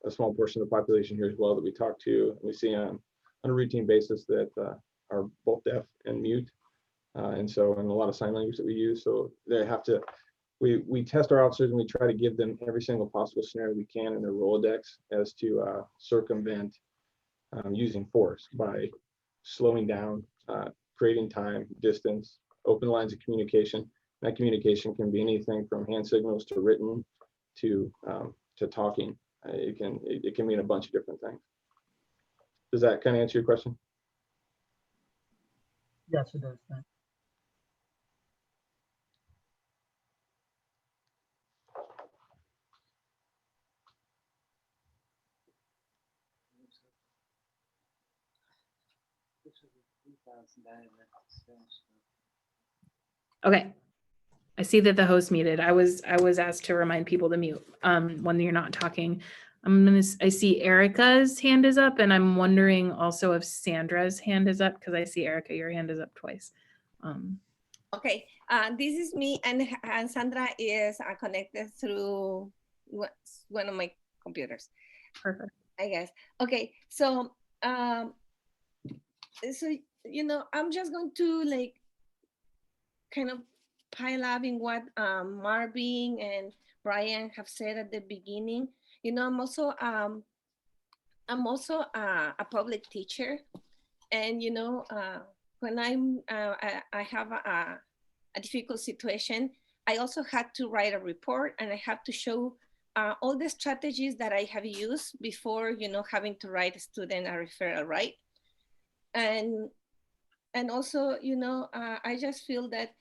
a small portion of the population here as well that we talk to. We see on a routine basis that are both deaf and mute. And so, and a lot of sign language that we use. So they have to, we test our officers and we try to give them every single possible scenario we can in their Rolodex as to circumvent using force by slowing down, creating time, distance, open lines of communication. That communication can be anything from hand signals to written to talking. It can mean a bunch of different things. Does that kind of answer your question? Yes, it does. Thanks. Okay. I see that the host muted. I was asked to remind people to mute when you're not talking. I see Erica's hand is up, and I'm wondering also if Sandra's hand is up, because I see Erica, your hand is up twice. Okay, this is me, and Sandra is connected through one of my computers. Perfect. I guess. Okay, so I'm just going to like kind of pile up in what Marvin and Brian have said at the beginning. I'm also a public teacher, and when I have a difficult situation, I also had to write a report, and I have to show all the strategies that I have used before, having to write a student a referral, right? And also, I just feel that,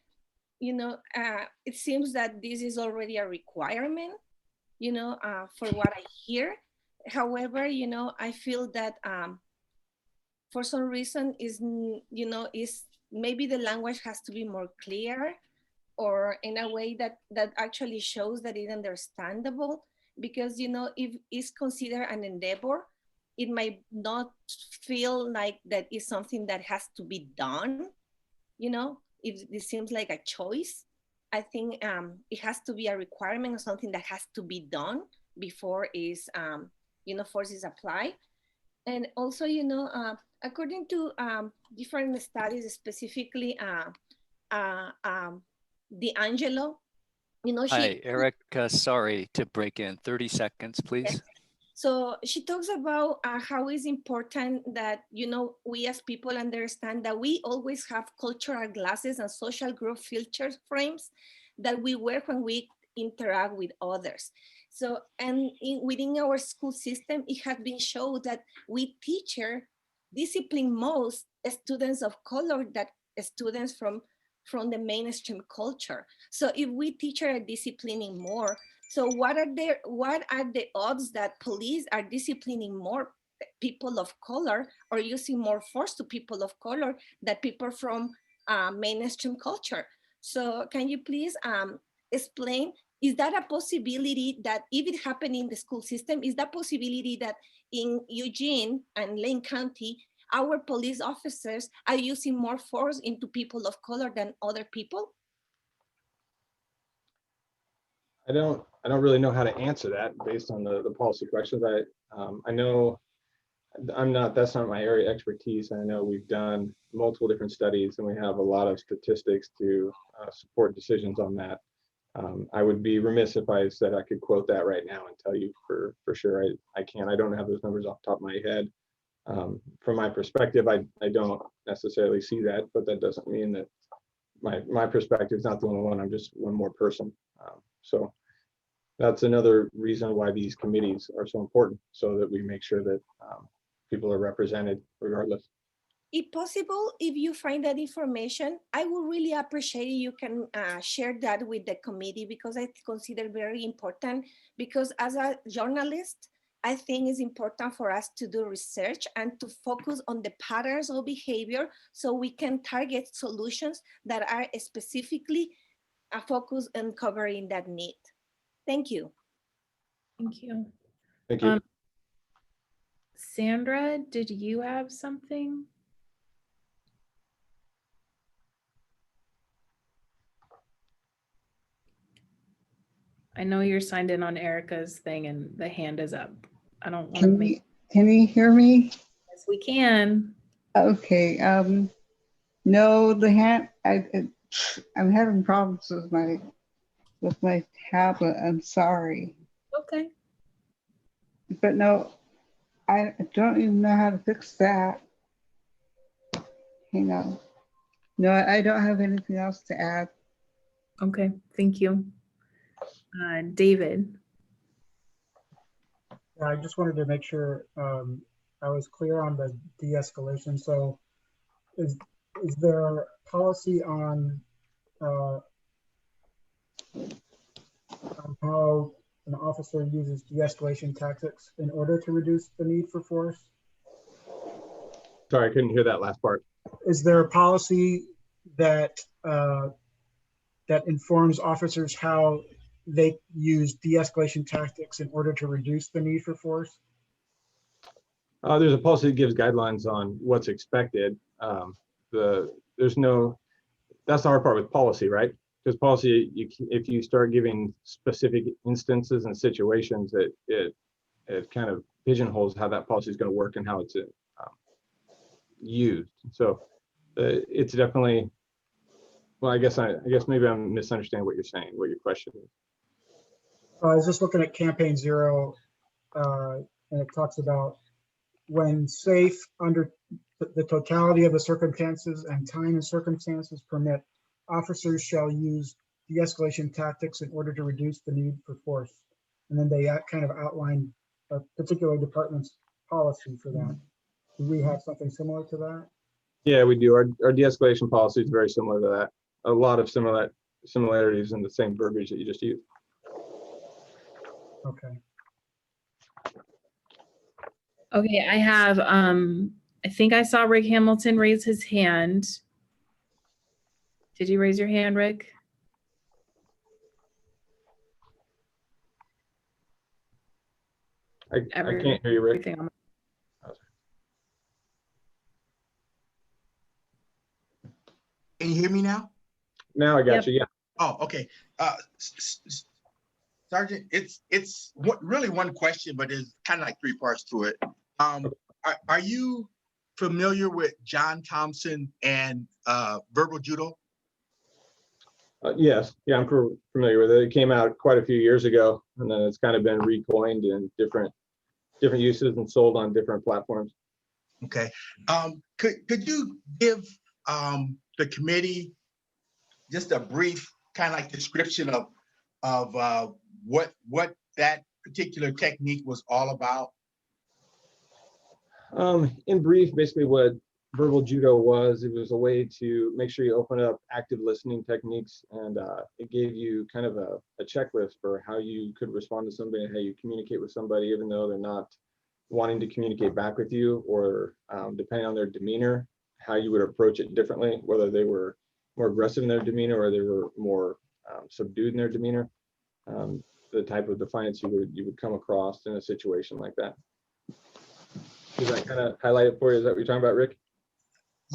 it seems that this is already a requirement, for what I hear. However, I feel that for some reason is maybe the language has to be more clear, or in a way that actually shows that it's understandable, because if it's considered an endeavor, it might not feel like that is something that has to be done. If it seems like a choice, I think it has to be a requirement or something that has to be done before is force is applied. And also, according to different studies, specifically D'Angelo, Hi, Erica, sorry to break in. 30 seconds, please. Yes. So she talks about how it's important that, we as people understand that we always have cultural glasses and social group filter frames that we wear when we interact with others. So, and within our school system, it has been shown that we teachers discipline most students of color that students from the mainstream culture. So if we teachers are disciplining more, so what are the odds that police are disciplining more people of color or using more force to people of color than people from mainstream culture? So can you please explain, is that a possibility that if it happened in the school system, is that possibility that in Eugene and Lane County, our police officers are using more force into people of color than other people? I don't really know how to answer that based on the policy questions. I know that's not my area of expertise. I know we've done multiple different studies and we have a lot of statistics to support decisions on that. I would be remiss if I said I could quote that right now and tell you for sure. I can't. I don't have those numbers off the top of my head. From my perspective, I don't necessarily see that, but that doesn't mean that my perspective is not the only one. I'm just one more person. So that's another reason why these committees are so important, so that we make sure that people are represented regardless. If possible, if you find that information, I would really appreciate it. You can share that with the committee, because I consider very important, because as a journalist, I think it's important for us to do research and to focus on the patterns of behavior so we can target solutions that are specifically focused on covering that need. Thank you. Thank you. Thank you. Sandra, did you have something? I know you're signed in on Erica's thing and the hand is up. I don't want to make. Can you hear me? Yes, we can. Okay. No, the hand. I'm having problems with my tablet. I'm sorry, Okay. but no, I don't even know how to fix that. Hang on. No, I don't have anything else to add. Okay, thank you. David. Yeah, I just wanted to make sure I was clear on the de-escalation. So is there policy on how an officer uses de-escalation tactics in order to reduce the need for force? Sorry, I couldn't hear that last part. Is there a policy that that informs officers how they use de-escalation tactics in order to reduce the need for force? There's a policy that gives guidelines on what's expected. There's no, that's the hard part with policy, right? Because policy, if you start giving specific instances and situations, it kind of pigeonholes how that policy is going to work and how it's used. So it's definitely, well, I guess maybe I'm misunderstanding what you're saying, what your question is. I was just looking at Campaign Zero, and it talks about when safe under the totality of the circumstances and time and circumstances permit, officers shall use de-escalation tactics in order to reduce the need for force. And then they kind of outline a particular department's policy for that. Do we have something similar to that? Yeah, we do. Our de-escalation policy is very similar to that. A lot of similarities in the same verbiage that you just used. Okay. Okay, I have, I think I saw Rick Hamilton raise his hand. Did you raise your hand, Rick? I can't hear you, Rick. Can you hear me now? Now I got you, yeah. Oh, okay. Sergeant, it's really one question, but there's kind of like three parts to it. Are you familiar with John Thompson and verbal judo? Yes, yeah, I'm familiar with it. It came out quite a few years ago, and then it's kind of been recoined in different uses and sold on different platforms. Okay. Could you give the committee just a brief kind of like description of what that particular technique was all about? In brief, basically what verbal judo was, it was a way to make sure you open up active listening techniques, and it gave you kind of a checklist for how you could respond to somebody, how you communicate with somebody, even though they're not wanting to communicate back with you, or depending on their demeanor, how you would approach it differently, whether they were more aggressive in their demeanor or they were more subdued in their demeanor, the type of defiance you would come across in a situation like that. Does that kind of highlight it for you? Is that what you're talking about, Rick?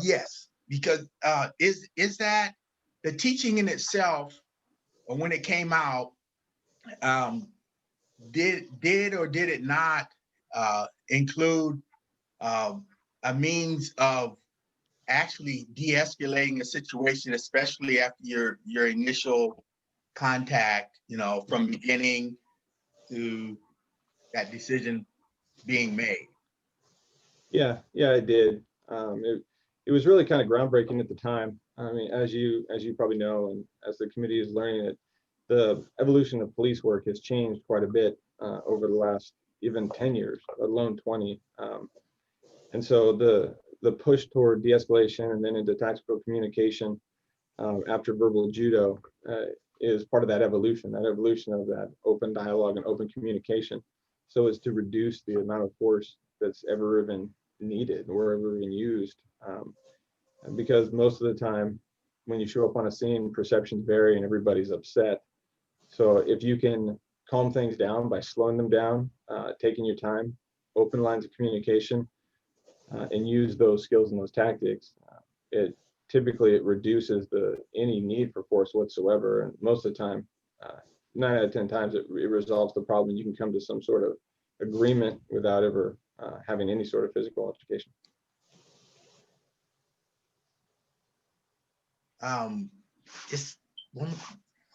Yes, because is that the teaching in itself, or when it came out, did or did it not include a means of actually de-escalating a situation, especially after your initial contact, from beginning to that decision being made? Yeah, it did. It was really kind of groundbreaking at the time. I mean, as you probably know, and as the committee is learning it, the evolution of police work has changed quite a bit over the last even 10 years, let alone 20. And so the push toward de-escalation and then into tactical communication after verbal judo is part of that evolution of that open dialogue and open communication. so as to reduce the amount of force that's ever even needed or ever even used. Because most of the time when you show up on a scene, perceptions vary and everybody's upset. So if you can calm things down by slowing them down, taking your time, open lines of communication, and use those skills and those tactics, it typically reduces any need for force whatsoever. And most of the time, 9 out of 10 times, it resolves the problem. You can come to some sort of agreement without ever having any sort of physical altercation.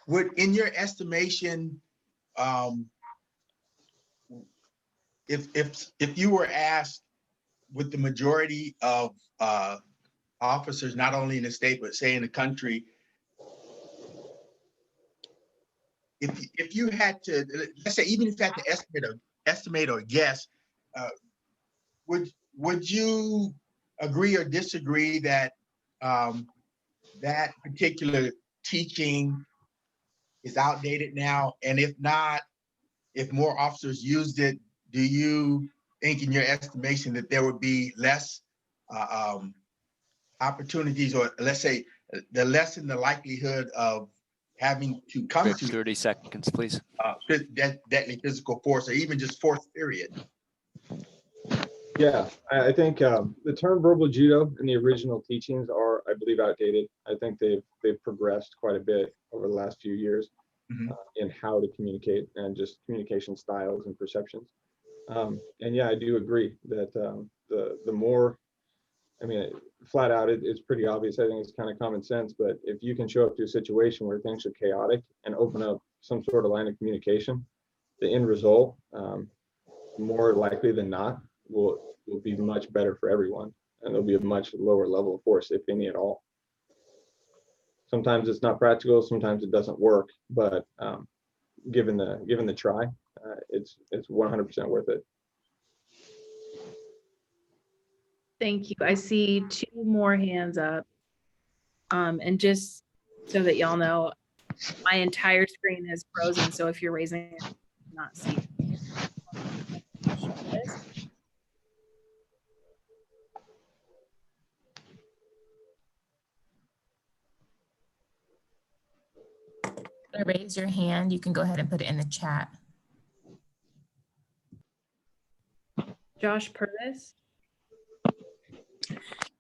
Would, in your estimation, if you were asked, with the majority of officers, not only in the state but say in the country, if you had to, let's say, even if you had to estimate or guess, would you agree or disagree that that particular teaching is outdated now? And if not, if more officers used it, do you think, in your estimation, that there would be less opportunities, or let's say the lessen the likelihood of having to come Rick, to 30 seconds, please. deadly physical force, or even just force, period? Yeah, I think the term verbal judo and the original teachings are, I believe, outdated. I think they've progressed quite a bit over the last few years in how to communicate and just communication styles and perceptions. And yeah, I do agree that the more, I mean, flat out, it's pretty obvious. I think it's kind of common sense, but if you can show up to a situation where things are chaotic and open up some sort of line of communication, the end result, more likely than not, will be much better for everyone, and there'll be a much lower level of force, if any at all. Sometimes it's not practical, sometimes it doesn't work, but given the try, it's 100% worth it. Thank you. I see 2 more hands up. And just so that y'all know, my entire screen is frozen. So if you're raising it, not see. Raise your hand. You can go ahead and put it in the chat. Josh Purvis.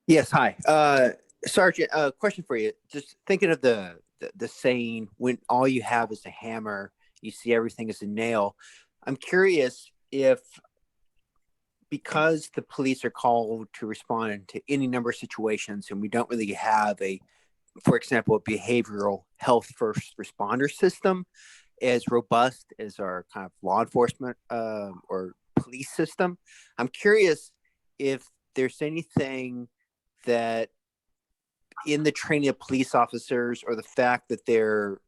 Yes, hi. Sergeant, question for you. Just thinking of the saying, when all you have is a hammer, you see everything as a nail. I'm curious if, because the police are called to respond to any number of situations and we don't really have for example, a behavioral health first responder system as robust as our kind of law enforcement or police system, I'm curious if there's anything that in the training of police officers, or the fact that they're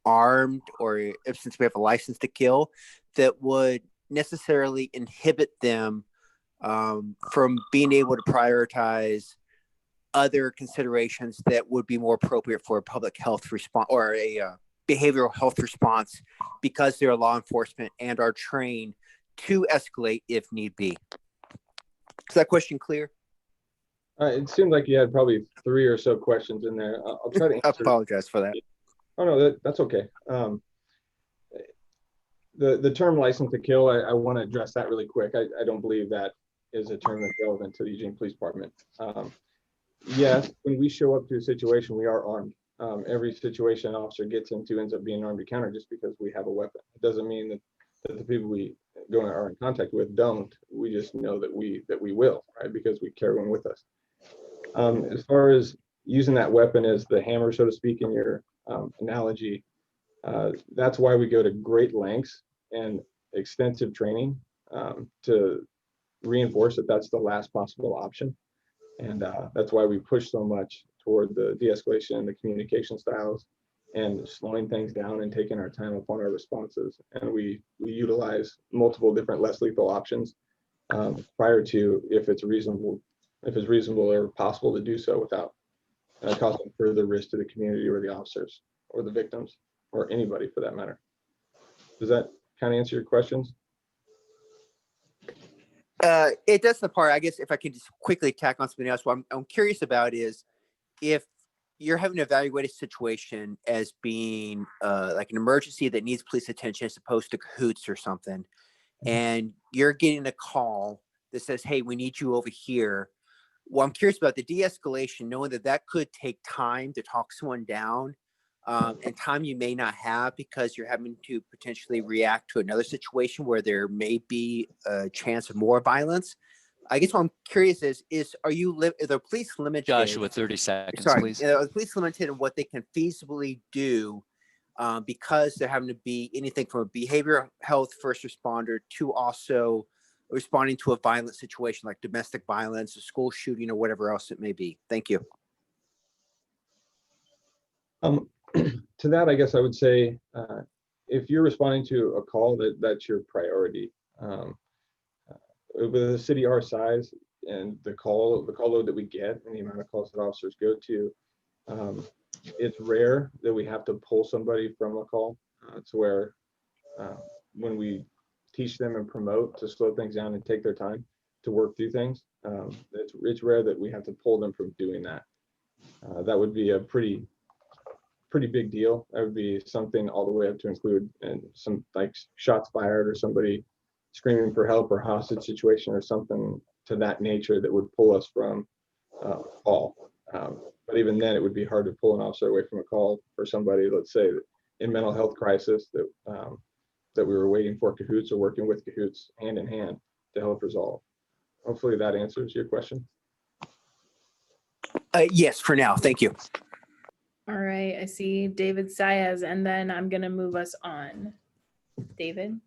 armed, or if, since we have a license to kill, that would necessarily inhibit them from being able to prioritize other considerations that would be more appropriate for a public health response or a behavioral health response, because they're law enforcement and are trained to escalate if need be. Is that question clear? It seemed like you had probably 3 or so questions in there. I'll try to answer. I apologize for that. Oh no, that's okay. The term license to kill, I want to address that really quick. I don't believe that is a term that's relevant to the Eugene Police Department. Yes, when we show up to a situation, we are armed. Every situation an officer gets into ends up being an armed encounter just because we have a weapon. It doesn't mean that the people we are in contact with don't. We just know that we will, right? Because we carry one with us. As far as using that weapon as the hammer, so to speak, in your analogy, that's why we go to great lengths and extensive training to reinforce that that's the last possible option. And that's why we push so much toward the de-escalation and the communication styles and slowing things down and taking our time upon our responses. And we utilize multiple different less lethal options prior to, if it's reasonable or possible to do so without causing further risk to the community or the officers or the victims or anybody for that matter. Does that kind of answer your questions? It does the part, I guess, if I could just quickly tack on something else, what I'm curious about is if you're having to evaluate a situation as being like an emergency that needs police attention as opposed to cahoots or something, and you're getting a call that says, hey, we need you over here. Well, I'm curious about the de-escalation, knowing that that could take time to talk someone down, and time you may not have because you're having to potentially react to another situation where there may be a chance of more violence. I guess what I'm curious is are the police limited? Joshua, 30 seconds, Sorry, please. are the police limited in what they can feasibly do because they're having to be anything from a behavioral health first responder to also responding to a violent situation like domestic violence, a school shooting, or whatever else it may be? Thank you. To that, I guess I would say, if you're responding to a call, that's your priority. With a city our size and the call load that we get and the amount of calls that officers go to, it's rare that we have to pull somebody from a call to where when we teach them and promote to slow things down and take their time to work through things, it's rare that we have to pull them from doing that. That would be a pretty big deal. That would be something all the way up to include and some like shots fired or somebody screaming for help or hostage situation or something to that nature that would pull us from a call. But even then, it would be hard to pull an officer away from a call for somebody, let's say, in mental health crisis that that we were waiting for cahoots or working with cahoots hand in hand to help resolve. Hopefully that answers your question. Yes, for now. Thank you. All right, I see David Saez, and then I'm gonna move us on. David?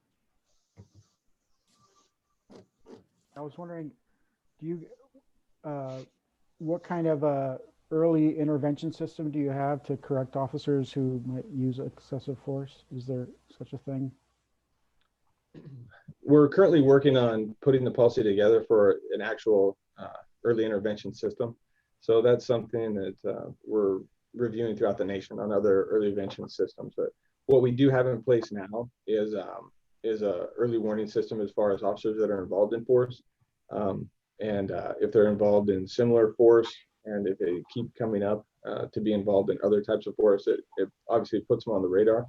I was wondering, do you, what kind of early intervention system do you have to correct officers who might use excessive force? Is there such a thing? We're currently working on putting the policy together for an actual early intervention system. So that's something that we're reviewing throughout the nation on other early intervention systems. But what we do have in place now is a early warning system as far as officers that are involved in force. And if they're involved in similar force, and if they keep coming up to be involved in other types of force, it obviously puts them on the radar,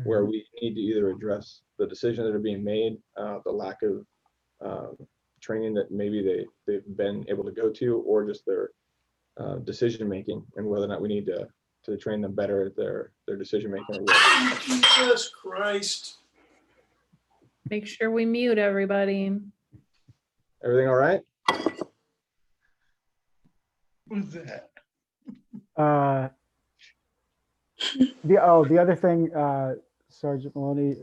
where we need to either address the decisions that are being made, the lack of training that maybe they've been able to go to, or just their decision making, and whether or not we need to train them better at their decision making. Jesus Christ. Make sure we mute everybody. Everything all right? Who's that? The other thing, Sergeant Maloney,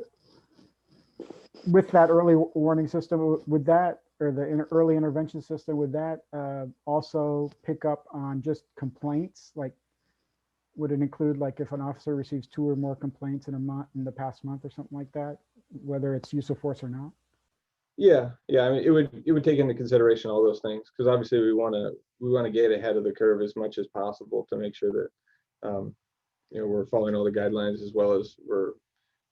with that early warning system, would that, or the early intervention system, would that also pick up on just complaints? Like, would it include, like, if an officer receives 2 or more complaints in a month, in the past month or something like that, whether it's use of force or not? Yeah. I mean, it would take into consideration all those things, because obviously we want to get ahead of the curve as much as possible to make sure that we're following all the guidelines, as well as we're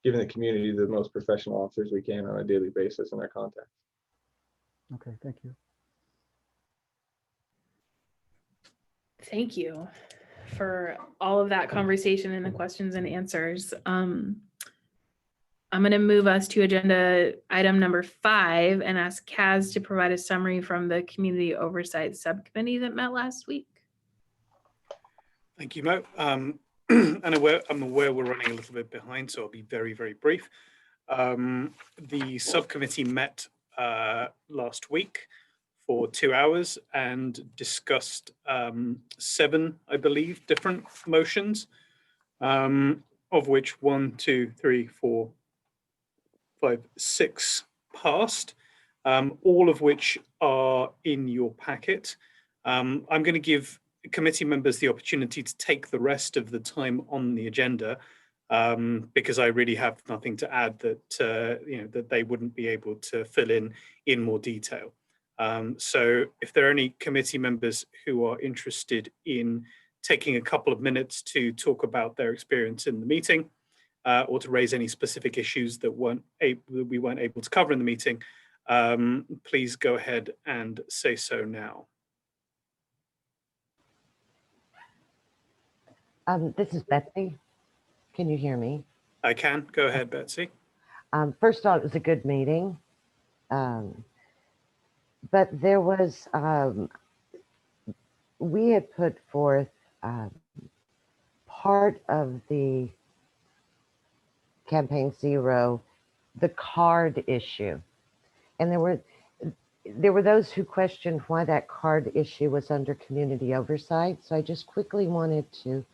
giving the community the most professional officers we can on a daily basis in their contact. Okay, thank you. Thank you for all of that conversation and the questions and answers. I'm going to move us to agenda item number 5 and ask Kaz to provide a summary from the Community Oversight Subcommittee that met last week. Thank you, Mo. And I'm aware we're running a little bit behind, so I'll be very, very brief. The subcommittee met last week for 2 hours and discussed 7, I believe, different motions, of which 1, 2, 3, 4, 5, 6 passed, all of which are in your packet. I'm going to give committee members the opportunity to take the rest of the time on the agenda, because I really have nothing to add that that they wouldn't be able to fill in more detail. So if there are any committee members who are interested in taking a couple of minutes to talk about their experience in the meeting, or to raise any specific issues that we weren't able to cover in the meeting, please go ahead and say so now. This is Betsy. Can you hear me? I can. Go ahead, Betsy. First of all, it was a good meeting. But there was, we had put forth part of the Campaign Zero, the card issue. And there were those who questioned why that card issue was under community oversight. So I just quickly wanted to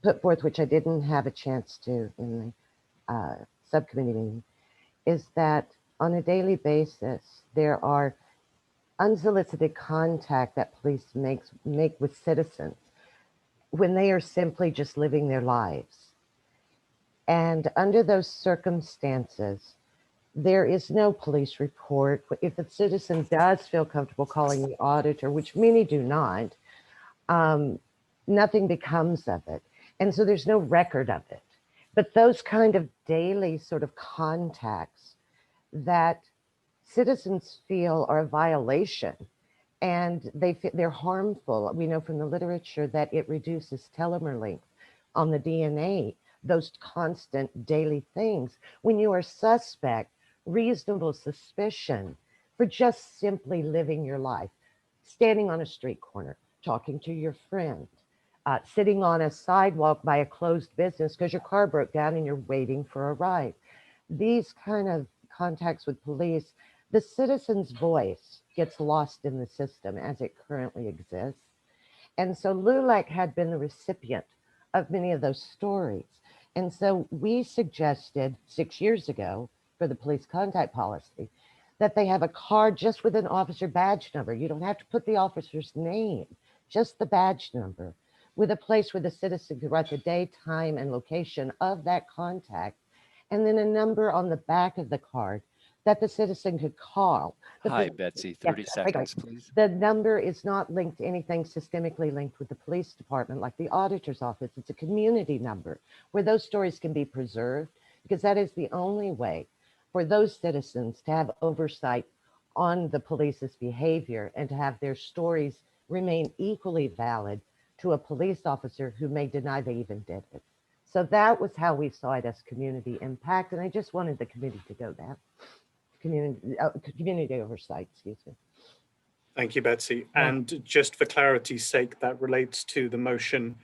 put forth, which I didn't have a chance to in the subcommittee meeting, is that on a daily basis, there are unsolicited contact that police make with citizens when they are simply just living their lives. And under those circumstances, there is no police report. If a citizen does feel comfortable calling the auditor, which many do not, nothing becomes of it. And so there's no record of it. But those kind of daily sort of contacts that citizens feel are a violation and they're harmful. We know from the literature that it reduces telomere length on the DNA, those constant daily things. When you are suspect, reasonable suspicion for just simply living your life, standing on a street corner, talking to your friend, sitting on a sidewalk by a closed business because your car broke down and you're waiting for a ride. These kind of contacts with police, the citizen's voice gets lost in the system as it currently exists. And so LULAC had been the recipient of many of those stories. And so we suggested 6 years ago for the police contact policy that they have a card just with an officer badge number. You don't have to put the officer's name, just the badge number, with a place where the citizen could write the day, time, and location of that contact, and then a number on the back of the card that the citizen could call. Hi, Betsy, 30 seconds, please. The number is not linked to anything systemically linked with the police department, like the auditor's office. It's a community number where those stories can be preserved, because that is the only way for those citizens to have oversight on the police's behavior and to have their stories remain equally valid to a police officer who may deny they even did it. So that was how we saw it as community impact. And I just wanted the committee to go that. Community oversight, excuse me. Thank you, Betsy. And just for clarity's sake, that relates to the motion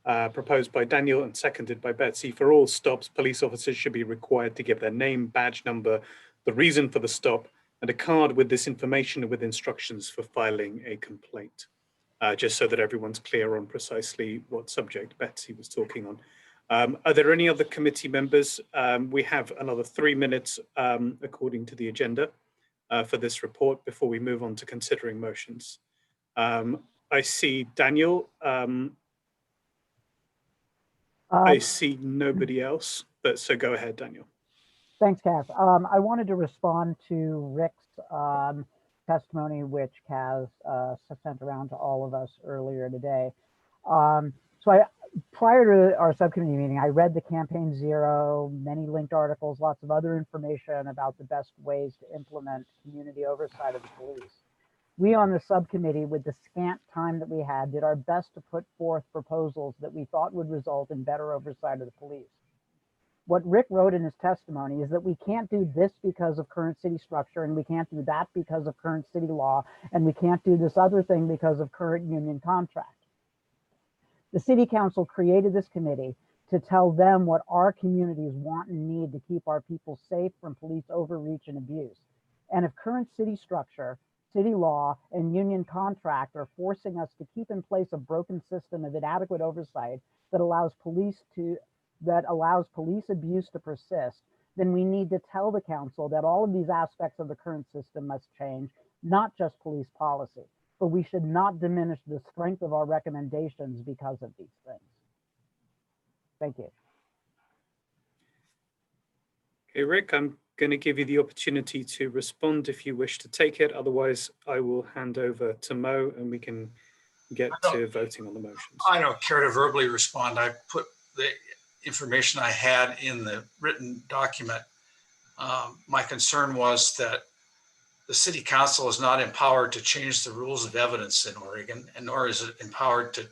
proposed by Daniel and seconded by Betsy. For all stops, police officers should be required to give their name, badge number, the reason for the stop, and a card with this information and with instructions for filing a complaint, just so that everyone's clear on precisely what subject Betsy was talking on. Are there any other committee members? We have another 3 minutes according to the agenda for this report before we move on to considering motions. I see Daniel. I see nobody else, but so go ahead, Daniel. Thanks, Cass. I wanted to respond to Rick's testimony, which Kaz sent around to all of us earlier today. Prior to our subcommittee meeting, I read the Campaign Zero, many linked articles, lots of other information about the best ways to implement community oversight of the police. We on the subcommittee, with the scant time that we had, did our best to put forth proposals that we thought would result in better oversight of the police. What Rick wrote in his testimony is that we can't do this because of current city structure, and we can't do that because of current city law, and we can't do this other thing because of current union contract. The city council created this committee to tell them what our communities want and need to keep our people safe from police overreach and abuse. And if current city structure, city law, and union contract are forcing us to keep in place a broken system of inadequate oversight that allows police abuse to persist, then we need to tell the council that all of these aspects of the current system must change, not just police policy. But we should not diminish the strength of our recommendations because of these things. Thank you. Okay, Rick, I'm going to give you the opportunity to respond if you wish to take it. Otherwise, I will hand over to Mo and we can get to voting on the motions. I don't care to verbally respond. I put the information I had in the written document. My concern was that the city council is not empowered to change the rules of evidence in Oregon, and nor is it empowered to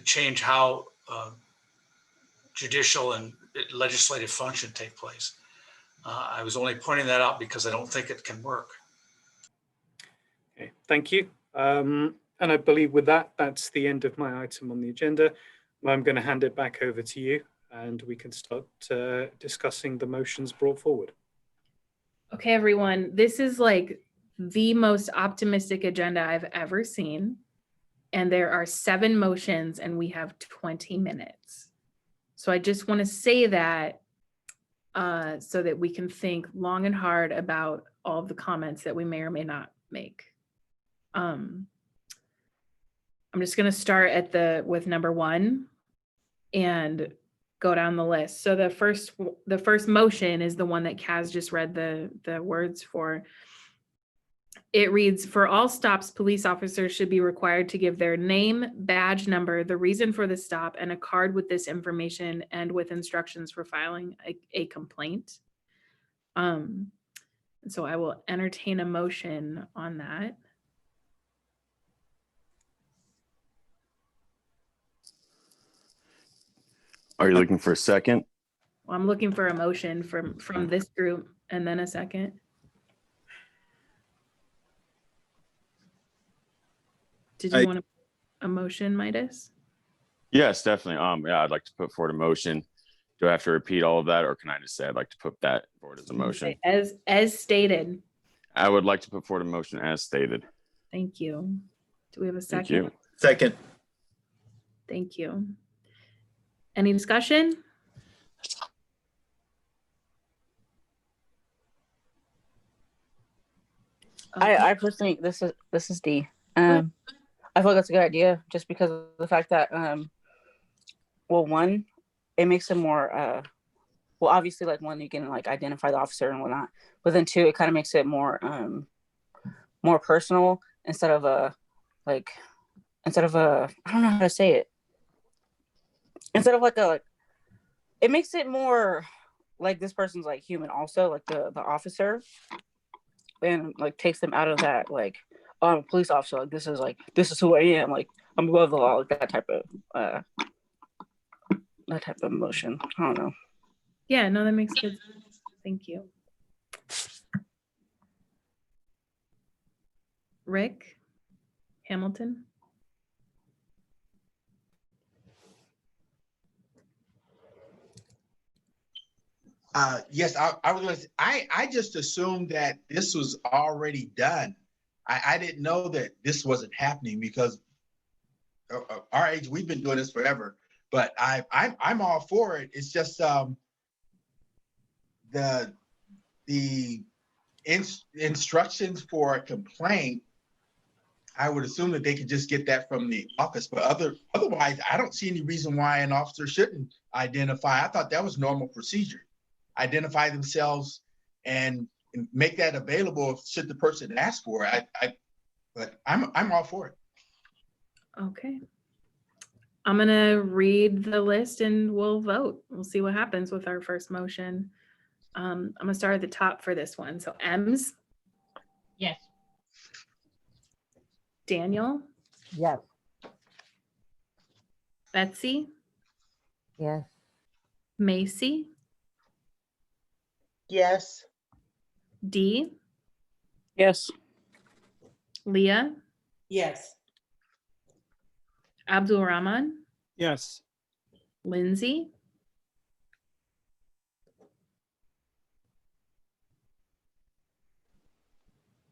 change how judicial and legislative function take place. I was only pointing that out because I don't think it can work. Okay, thank you. And I believe with that, that's the end of my item on the agenda. I'm going to hand it back over to you and we can start discussing the motions brought forward. Okay, everyone, this is like the most optimistic agenda I've ever seen. And there are 7 motions and we have 20 minutes. So I just want to say that so that we can think long and hard about all of the comments that we may or may not make. I'm just going to start at with number 1 and go down the list. So the first motion is the one that Kaz just read the words for. It reads, for all stops, police officers should be required to give their name, badge number, the reason for the stop, and a card with this information and with instructions for filing a complaint. So I will entertain a motion on that. Are you looking for a second? Well, I'm looking for a motion from this group and then a second. Did you want a motion, Midas? Yes, definitely. Yeah, I'd like to put forward a motion. Do I have to repeat all of that, or can I just say I'd like to put that forward as a motion? As stated. I would like to put forward a motion as stated. Thank you. Do we have a second? Thank you. Second. Thank you. Any discussion? Okay. I personally, this is D. I feel like that's a good idea just because of the fact that, well, one, it makes it more, well, obviously, like, one, you can like identify the officer and whatnot, but then 2, it kind of makes it more, more personal instead of I don't know how to say it. Instead of it makes it more like this person's like human also, like the officer, and like takes them out of that like, oh, I'm a police officer, like this is who I am, like I'm above the law, like that type of emotion. I don't know. Yeah, no, that makes good sense. Thank you. Rick Hamilton. Yes, I was going to say, I just assumed that this was already done. I didn't know that this wasn't happening because our age, we've been doing this forever, but I'm all for it. It's just the instructions for a complaint, I would assume that they could just get that from the office, but otherwise, I don't see any reason why an officer shouldn't identify. I thought that was normal procedure. Identify themselves and make that available should the person ask for it. But I'm all for it. Okay. I'm gonna read the list and we'll vote. We'll see what happens with our first motion. I'm gonna start at the top for this one. So Ems. Yes. Daniel. Yes. Betsy. Yes. Macy. Yes. Dee. Yes. Leah. Yes. Abdul Rahman. Yes. Lindsay.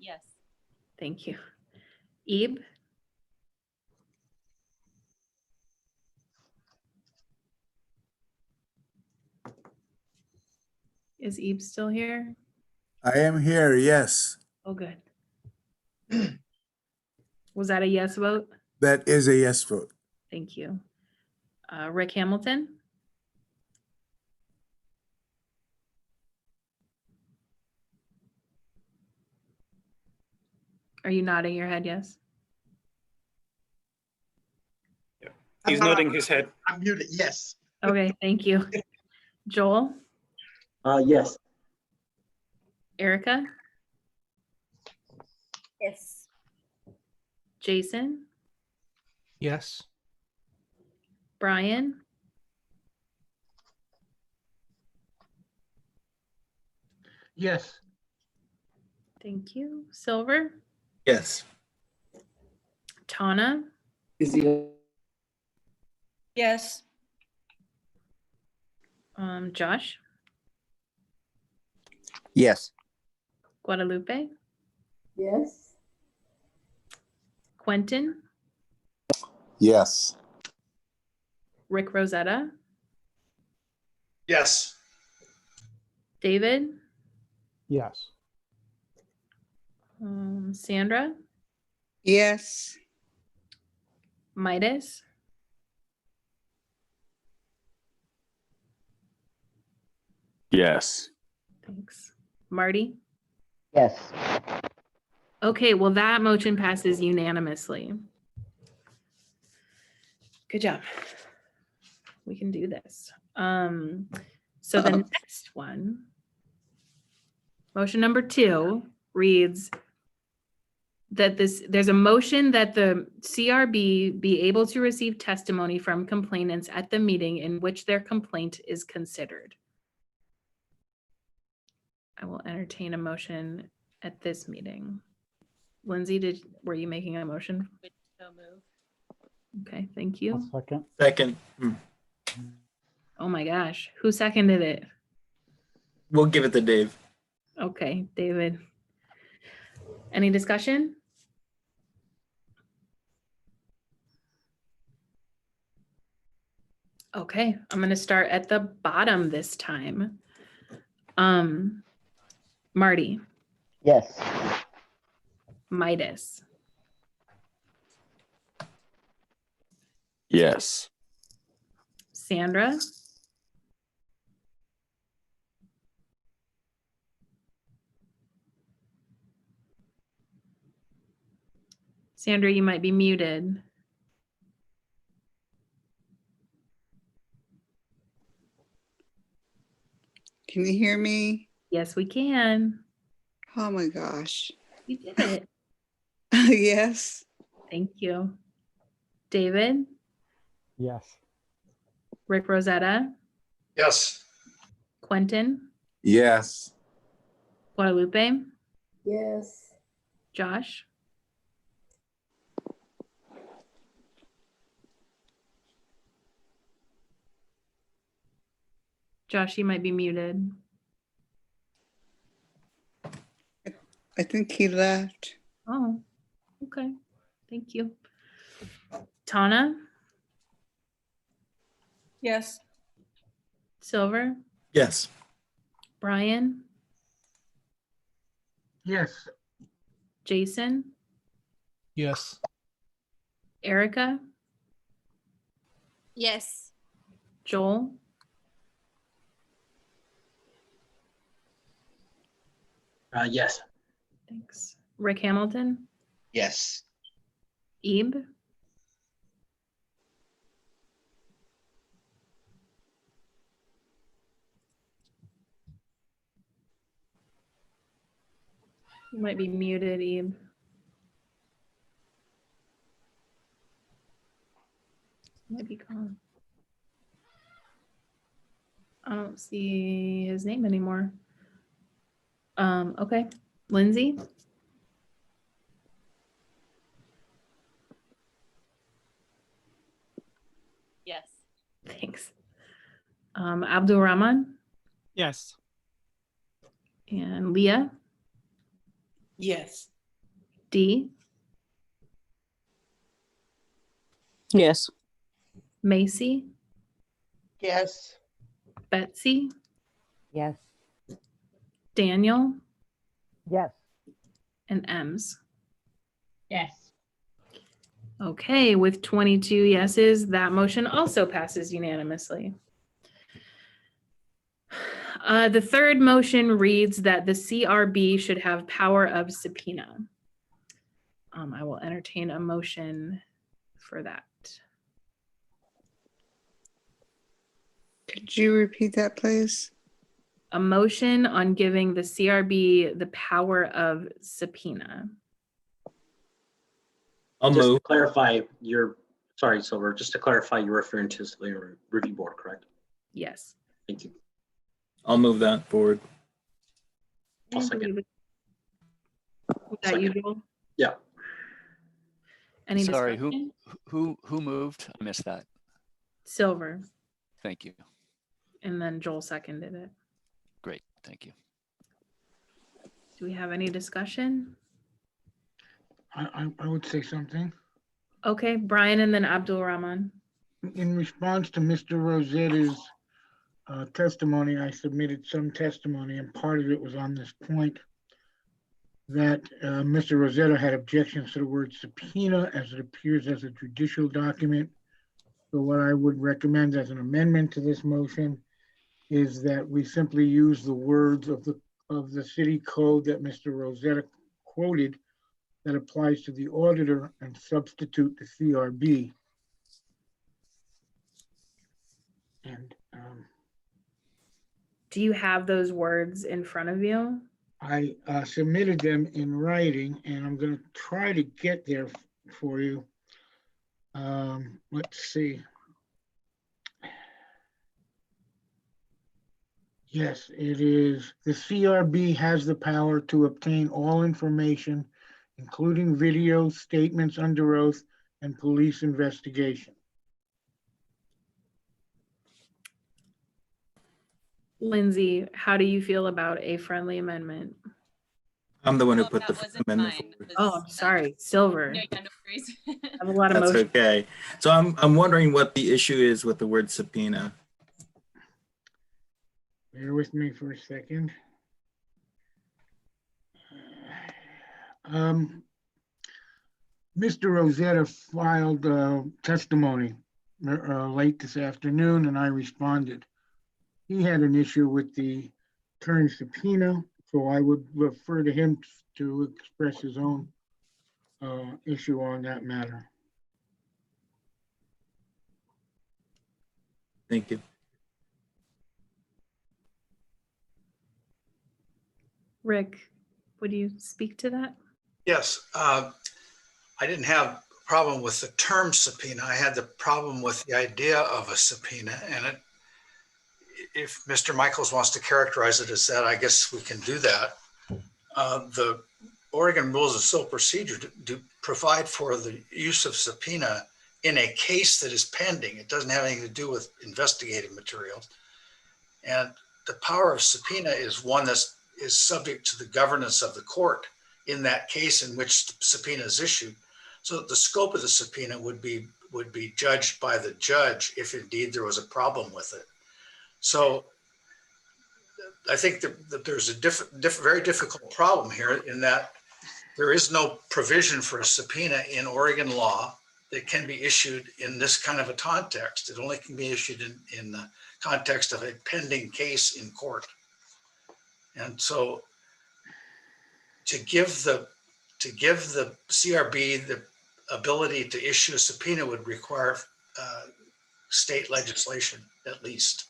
Yes. Thank you. Ebe. Is Ebe still here? I am here, yes. Oh, good. Was that a yes vote? That is a yes vote. Thank you. Rick Hamilton? Are you nodding your head yes? Yeah. He's nodding his head. I'm muted, yes. Okay, thank you. Joel? Yes. Erica? Yes. Jason, Yes. Brian, Yes. thank you. Silver, Yes. Tana, Yes. Josh, Yes. Guadalupe, Yes. Quentin, Yes. Rick Rosetta, Yes. David, Yes. Sandra, Yes. Midas, Yes. thanks. Marty. Yes. Okay, well, that motion passes unanimously. Good job. We can do this. So the next one, motion number 2 reads that there's a motion that the CRB be able to receive testimony from complainants at the meeting in which their complaint is considered. I will entertain a motion at this meeting. Lindsay, were you making a motion? So move. Okay, thank you. Second. Second. Oh my gosh, who seconded it? We'll give it to Dave. Okay, David. Any discussion? Okay, I'm gonna start at the bottom this time. Marty, Yes. Midas, Yes. Sandra, Sandra, you might be muted. Can you hear me? Yes, we can. Oh my gosh. You did it. Yes. Thank you. David, Yes. Rick Rosetta, Yes. Quentin, Yes. Guadalupe, Yes. Josh, Josh, you might be muted. I think he left. Oh, okay. Thank you. Tana, Yes. Silver, Yes. Brian, Yes. Jason, Yes. Erica, Yes. Joel, Yes. thanks. Rick Hamilton, Yes. Ebe, you might be muted, Ebe. Might be gone. I don't see his name anymore. Okay, Lindsay, Yes. thanks. Abdul Rahman Yes. and Leah, Yes. Dee, Yes. Macy, Yes. Betsy, Yes. Daniel, Yes. and Ems. Yes. Okay, with 22 yeses, that motion also passes unanimously. The third motion reads that the CRB should have power of subpoena. I will entertain a motion for that. Could you repeat that, please? A motion on giving the CRB the power of subpoena. I'll Just to move. clarify, sorry, Silver, just to clarify, you're referring to the review board, correct? Yes. Thank you. I'll move that forward. I'll second. Was that you, Joel? Yeah. Any Sorry, discussion? who moved? I missed that. Silver, Thank you. and then Joel seconded it. Great, thank you. Do we have any discussion? I would say something. Okay, Brian and then Abdul Rahman. In response to Mr. Rosetta's testimony, I submitted some testimony, and part of it was on this point that Mr. Rosetta had objections to the word subpoena as it appears as a judicial document. So what I would recommend as an amendment to this motion is that we simply use the words of the city code that Mr. Rosetta quoted that applies to the auditor and substitute the CRB. And Do you have those words in front of you? I submitted them in writing, and I'm going to try to get there for you. Let's see. Yes, it is. The CRB has the power to obtain all information, including videos, statements under oath, and police investigation. Lindsay, how do you feel about a friendly amendment? I'm the one who put the amendment forward. Oh, I'm sorry, Silver. No, yeah, no worries. I have a lot of That's motion. okay. So I'm wondering what the issue is with the word subpoena. Bear with me for a second. Mr. Rosetta filed testimony late this afternoon, and I responded. He had an issue with the term subpoena, so I would refer to him to express his own issue on that matter. Thank you. Rick, would you speak to that? Yes, I didn't have a problem with the term subpoena. I had the problem with the idea of a subpoena, and if Mr. Michaels wants to characterize it as that, I guess we can do that. The Oregon Rules of Civil Procedure do provide for the use of subpoena in a case that is pending. It doesn't have anything to do with investigative materials. And the power of subpoena is one that is subject to the governance of the court in that case in which the subpoena is issued. So the scope of the subpoena would be judged by the judge if indeed there was a problem with it. So I think that there's a very difficult problem here in that there is no provision for a subpoena in Oregon law that can be issued in this kind of a context. It only can be issued in the context of a pending case in court. And so to give the CRB the ability to issue a subpoena would require state legislation at least.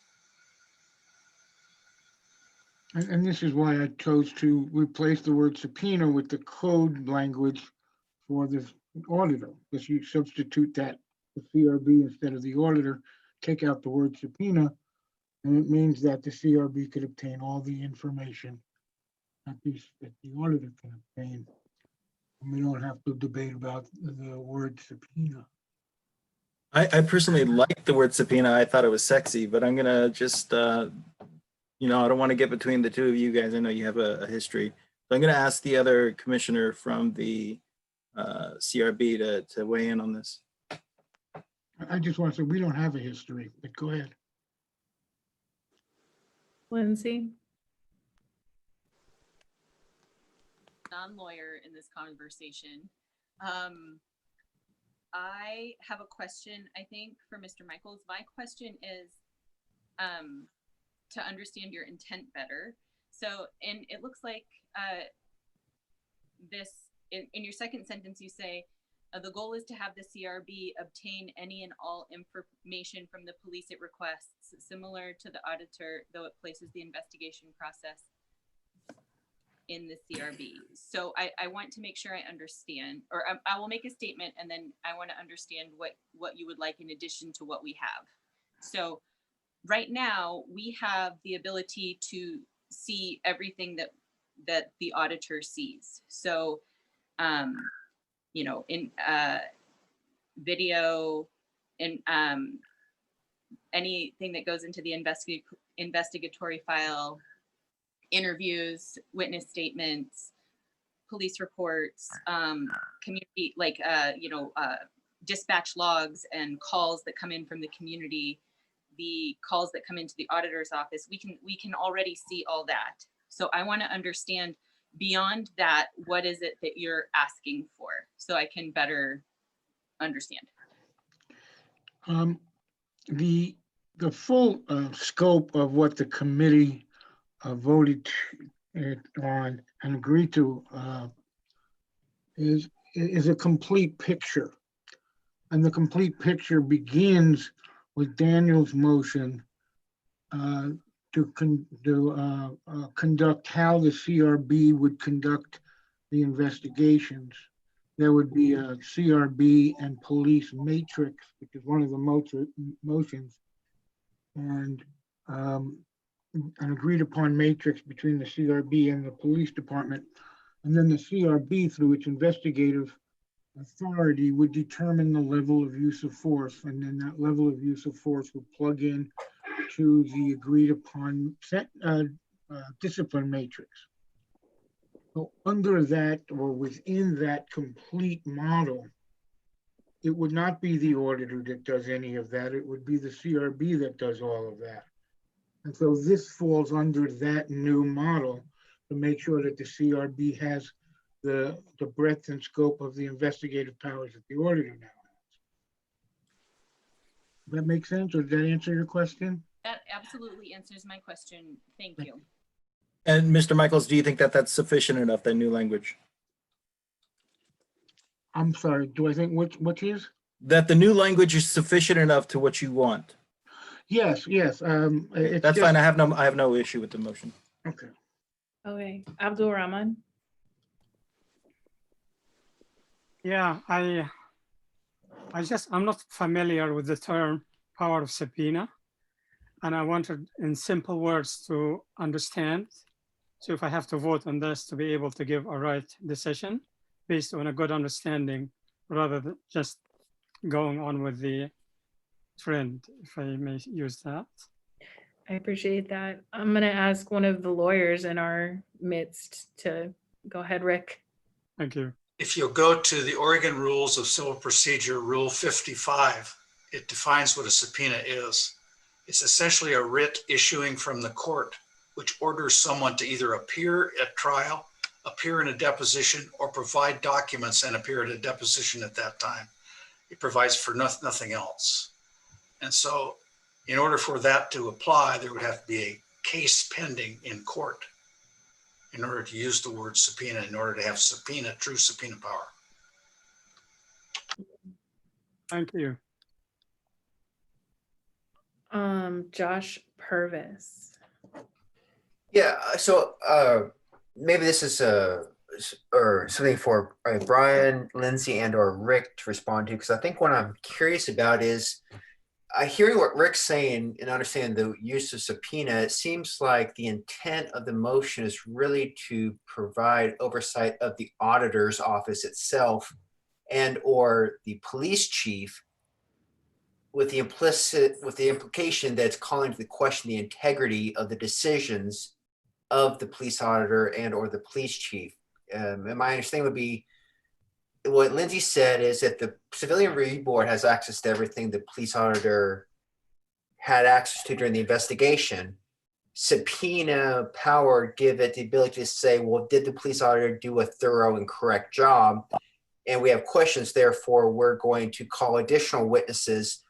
And this is why I chose to replace the word subpoena with the code language for the auditor. Because you substitute that, the CRB instead of the auditor, take out the word subpoena, and it means that the CRB could obtain all the information that the auditor can obtain. And we don't have to debate about the word subpoena. I personally like the word subpoena. I thought it was sexy, but I'm gonna just, I don't want to get between the two of you guys. I know you have a history. So I'm gonna ask the other commissioner from the CRB to weigh in on this. I just want to say we don't have a history, but go ahead. Lindsay? Non-lawyer in this conversation. I have a question, I think, for Mr. Michaels. My question is to understand your intent better. So, and it looks like in your second sentence, you say, the goal is to have the CRB obtain any and all information from the police it requests, similar to the auditor, though it places the investigation process in the CRB. So I want to make sure I understand, or I will make a statement and then I want to understand what you would like in addition to what we have. So right now we have the ability to see everything that the auditor sees. So, you know, in video and anything that goes into the investigatory file, interviews, witness statements, police reports, community, like, you know, dispatch logs and calls that come in from the community, the calls that come into the auditor's office. We can already see all that. So I want to understand beyond that, what is it that you're asking for so I can better understand? The full scope of what the committee voted on and agreed to is a complete picture. And the complete picture begins with Daniel's motion to conduct how the CRB would conduct the investigations. There would be a CRB and police matrix, which is one of the motions, and an agreed upon matrix between the CRB and the police department. And then the CRB, through its investigative authority, would determine the level of use of force. And then that level of use of force would plug in to the agreed upon discipline matrix. So under that, or within that complete model, it would not be the auditor that does any of that. It would be the CRB that does all of that. And so this falls under that new model to make sure that the CRB has the breadth and scope of the investigative powers that the auditor now has. Does that make sense, or did that answer your question? That absolutely answers my question. Thank you. And Mr. Michaels, do you think that that's sufficient enough, that new language? I'm sorry, do I think which is? That the new language is sufficient enough to what you want? Yes, yes. That's fine. I have no issue with the motion. Okay. Okay, Abdul Rahman. Yeah, I'm not familiar with the term power of subpoena, and I wanted in simple words to understand. So if I have to vote on this, to be able to give a right decision based on a good understanding, rather than just going on with the trend, if I may use that. I appreciate that. I'm going to ask one of the lawyers in our midst to go ahead, Rick. Thank you. If you'll go to the Oregon Rules of Civil Procedure, Rule 55, it defines what a subpoena is. It's essentially a writ issuing from the court, which orders someone to either appear at trial, appear in a deposition, or provide documents and appear at a deposition at that time. It provides for nothing else. And so in order for that to apply, there would have to be a case pending in court in order to use the word subpoena, in order to have subpoena, true subpoena power. Thank you. Josh Purvis. Yeah, so maybe this is or something for Brian, Lindsay, and or Rick to respond to, because I think what I'm curious about is hearing what Rick's saying and understanding the use of subpoena. It seems like the intent of the motion is really to provide oversight of the auditor's office itself and or the police chief, with the implication that it's calling to the question the integrity of the decisions of the police auditor and or the police chief. And my understanding would be what Lindsay said is that the Civilian Review Board has access to everything the police auditor had access to during the investigation. Subpoena power give it the ability to say, well, did the police auditor do a thorough and correct job? And we have questions, therefore we're going to call additional witnesses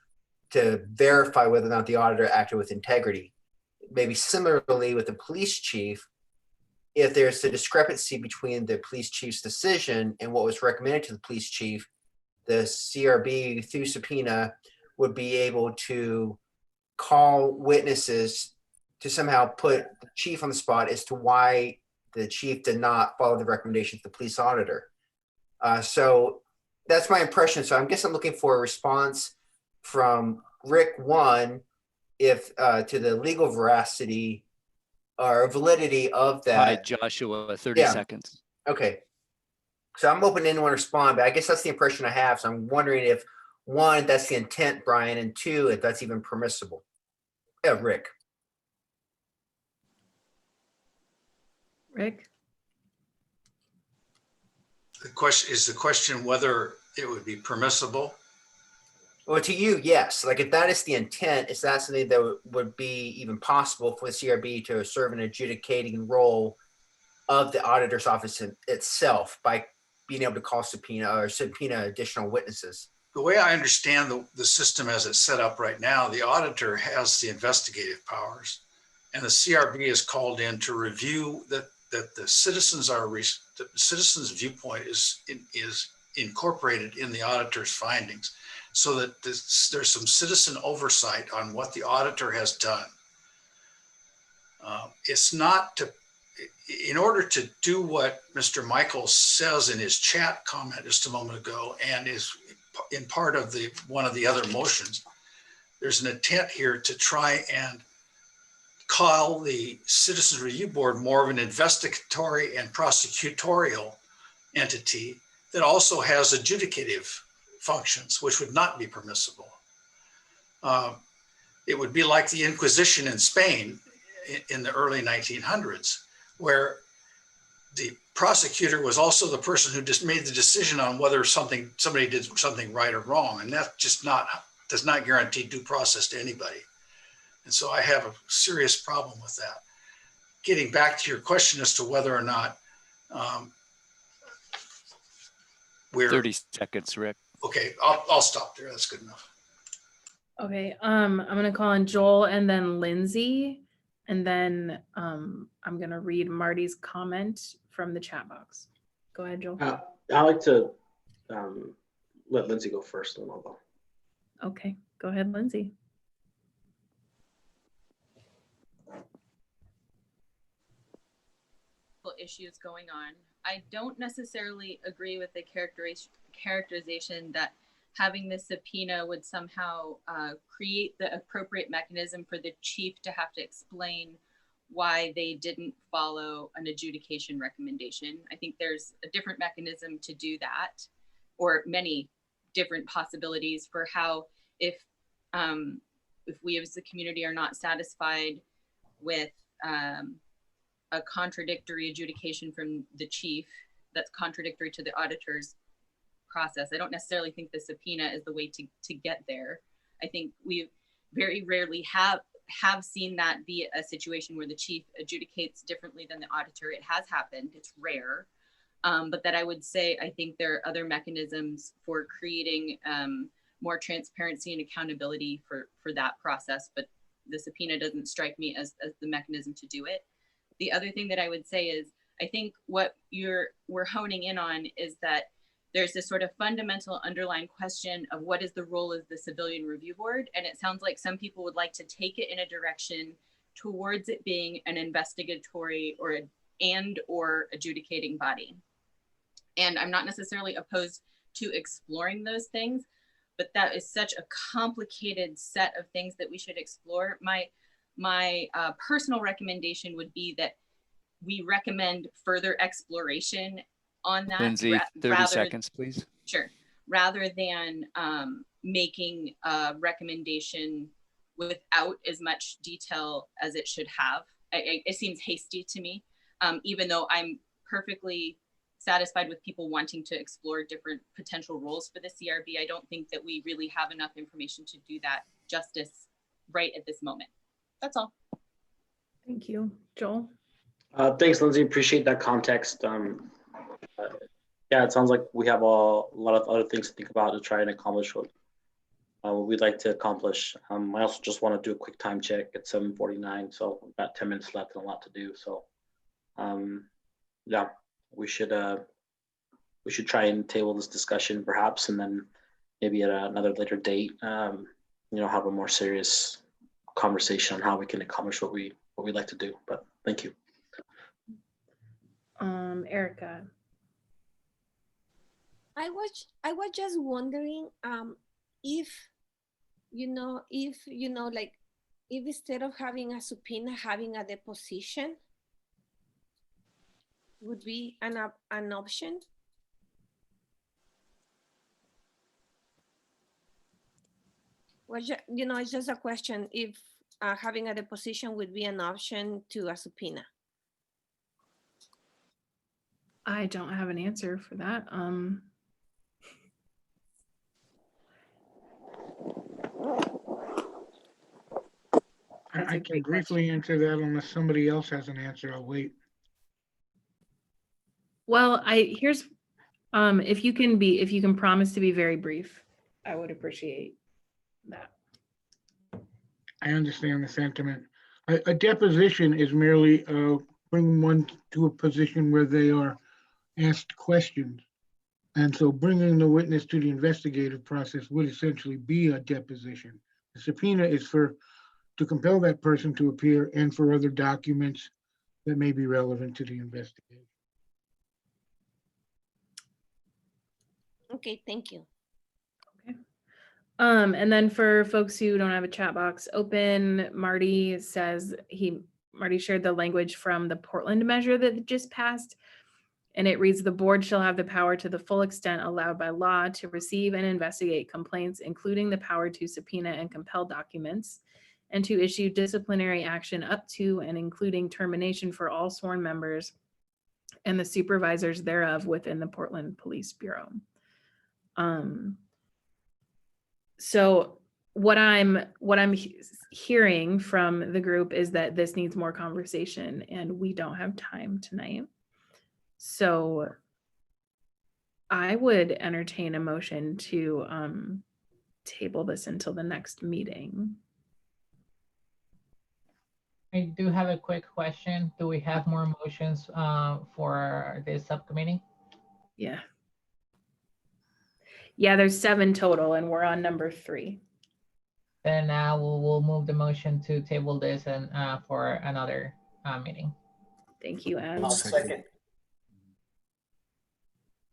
to verify whether or not the auditor acted with integrity. Maybe similarly with the police chief, if there's a discrepancy between the police chief's decision and what was recommended to the police chief, the CRB through subpoena would be able to call witnesses to somehow put the chief on the spot as to why the chief did not follow the recommendations of the police auditor. So that's my impression. So I guess I'm looking for a response from Rick, one, if to the legal veracity or validity of that. Hi, Joshua, 30 Yeah. seconds. Okay. So I'm open to anyone to respond, but I guess that's the impression I have. So I'm wondering if, one, that's the intent, Brian, and two, if that's even permissible. Yeah, Rick. Rick? The question whether it would be permissible. Well, to you, yes. Like if that is the intent, is that something that would be even possible for the CRB to serve an adjudicating role of the auditor's office itself by being able to call subpoena or subpoena additional witnesses? The way I understand the system as it's set up right now, the auditor has the investigative powers, and the CRB is called in to review that the citizens viewpoint is incorporated in the auditor's findings, so that there's some citizen oversight on what the auditor has done. It's not to, in order to do what Mr. Michaels says in his chat comment just a moment ago, and is in part of one of the other motions, there's an intent here to try and call the Citizens Review Board more of an investigatory and prosecutorial entity that also has adjudicative functions, which would not be permissible. It would be like the Inquisition in Spain in the early 1900s, where the prosecutor was also the person who just made the decision on whether somebody did something right or wrong, and that just does not guarantee due process to anybody. And so I have a serious problem with that. Getting back to your question as to whether or not we're 30 seconds, Rick. Okay, I'll stop there. That's good enough. Okay, I'm gonna call on Joel and then Lindsay, and then I'm gonna read Marty's comment from the chat box. Go ahead, Joel. I like to let Lindsay go first, and then I'll go. Okay, go ahead, Lindsay. Issues going on. I don't necessarily agree with the characterization that having the subpoena would somehow create the appropriate mechanism for the chief to have to explain why they didn't follow an adjudication recommendation. I think there's a different mechanism to do that, or many different possibilities for how, if we as the community are not satisfied with a contradictory adjudication from the chief that's contradictory to the auditor's process. I don't necessarily think the subpoena is the way to get there. I think we very rarely have seen that be a situation where the chief adjudicates differently than the auditor. It has happened, it's rare. But that I would say, I think there are other mechanisms for creating more transparency and accountability for that process, but the subpoena doesn't strike me as the mechanism to do it. The other thing that I would say is, I think what we're honing in on is that there's this sort of fundamental underlying question of what is the role of the Civilian Review Board? And it sounds like some people would like to take it in a direction towards it being an investigatory or adjudicating body. And I'm not necessarily opposed to exploring those things, but that is such a complicated set of things that we should explore. My personal recommendation would be that we recommend further exploration on that. Lindsay, 30 seconds, please. Sure. Rather than making a recommendation without as much detail as it should have. It seems hasty to me, even though I'm perfectly satisfied with people wanting to explore different potential roles for the CRB. I don't think that we really have enough information to do that justice right at this moment. That's all. Thank you. Joel? Thanks, Lindsay. Appreciate that context. Yeah, it sounds like we have a lot of other things to think about to try and accomplish what we'd like to accomplish. I also just want to do a quick time check at 7:49, so we've got 10 minutes left and a lot to do. So, yeah, we should try and table this discussion perhaps, and then maybe at another later date, have a more serious conversation on how we can accomplish what we'd like to do. But thank you. Erica. I was just wondering if like if instead of having a subpoena, having a deposition would be an option. It's just a question if having a deposition would be an option to a subpoena. I don't have an answer for that. I can briefly answer that unless somebody else has an answer. I'll wait. Well, here's if you can promise to be very brief, I would appreciate that. I understand the sentiment. A deposition is merely bringing one to a position where they are asked questions. And so bringing the witness to the investigative process would essentially be a deposition. The subpoena is to compel that person to appear and for other documents that may be relevant to the investigation. Okay, thank you. And then for folks who don't have a chat box open, Marty shared the language from the Portland measure that just passed. And it reads, the board shall have the power to the full extent allowed by law to receive and investigate complaints, including the power to subpoena and compel documents, and to issue disciplinary action up to and including termination for all sworn members and the supervisors thereof within the Portland Police Bureau. So what I'm hearing from the group is that this needs more conversation and we don't have time tonight. So I would entertain a motion to table this until the next meeting. I do have a quick question. Do we have more motions for this subcommittee? Yeah. Yeah, there's 7 total and we're on number 3. Then we'll move the motion to table this and for another meeting. Thank you, Ed. I'll second.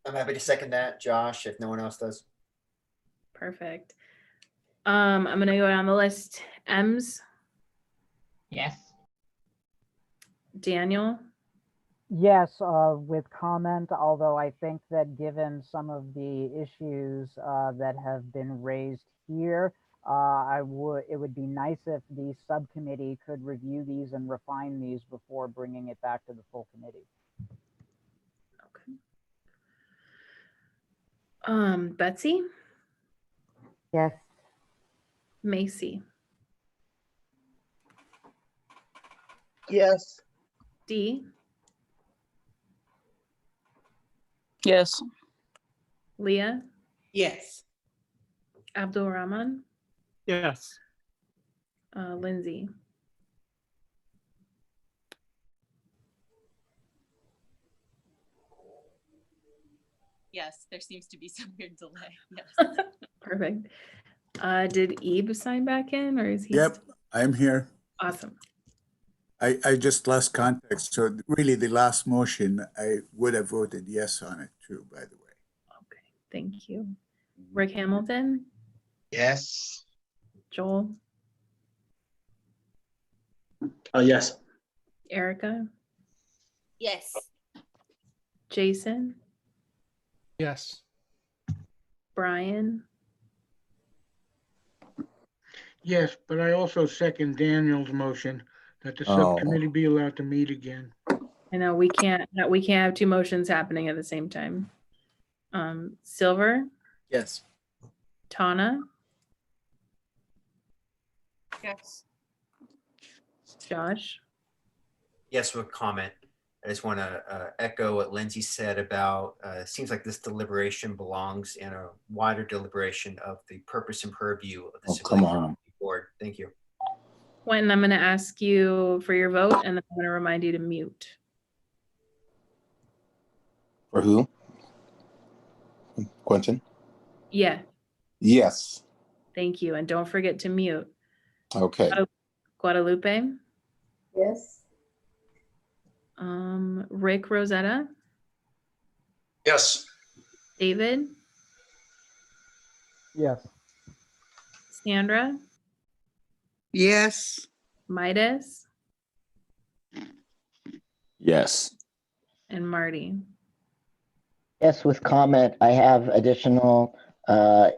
I'm happy to second that, Josh, if no one else does. Perfect. I'm gonna go down the list. Ems? Yes. Daniel? Yes, with comment, although I think that given some of the issues that have been raised here, it would be nice if the subcommittee could review these and refine these before bringing it back to the full committee. Okay. Betsy? Yes. Macy? Yes. Dee? Yes. Leah? Yes. Abdul Rahman? Yes. Lindsay? Yes, there seems to be some weird delay. Yes. Perfect. Did Ebe sign back in or is he? Yep, I'm here. Awesome. I just lost context. So really the last motion, I would have voted yes on it too, by the way. Okay, thank you. Rick Hamilton? Yes. Joel? Yes. Erica? Yes. Jason? Yes. Brian? Yes, but I also second Daniel's motion that the subcommittee be allowed to meet again. I know we can't have 2 motions happening at the same time. Silver? Yes. Tana? Yes. Josh? Yes, with comment. I just want to echo what Lindsay said about it seems like this deliberation belongs in a wider deliberation of the purpose and purview of the Civilian Board. Thank you. Quentin, I'm going to ask you for your vote and then I'm going to remind you to mute. For who? Quentin? Yeah, Yes. thank you. And don't forget to mute. Okay. Guadalupe? Yes. Rick Rosetta, Yes. David, Yes. Sandra, Yes. Midas, Yes. and Marty. Yes, with comment, I have additional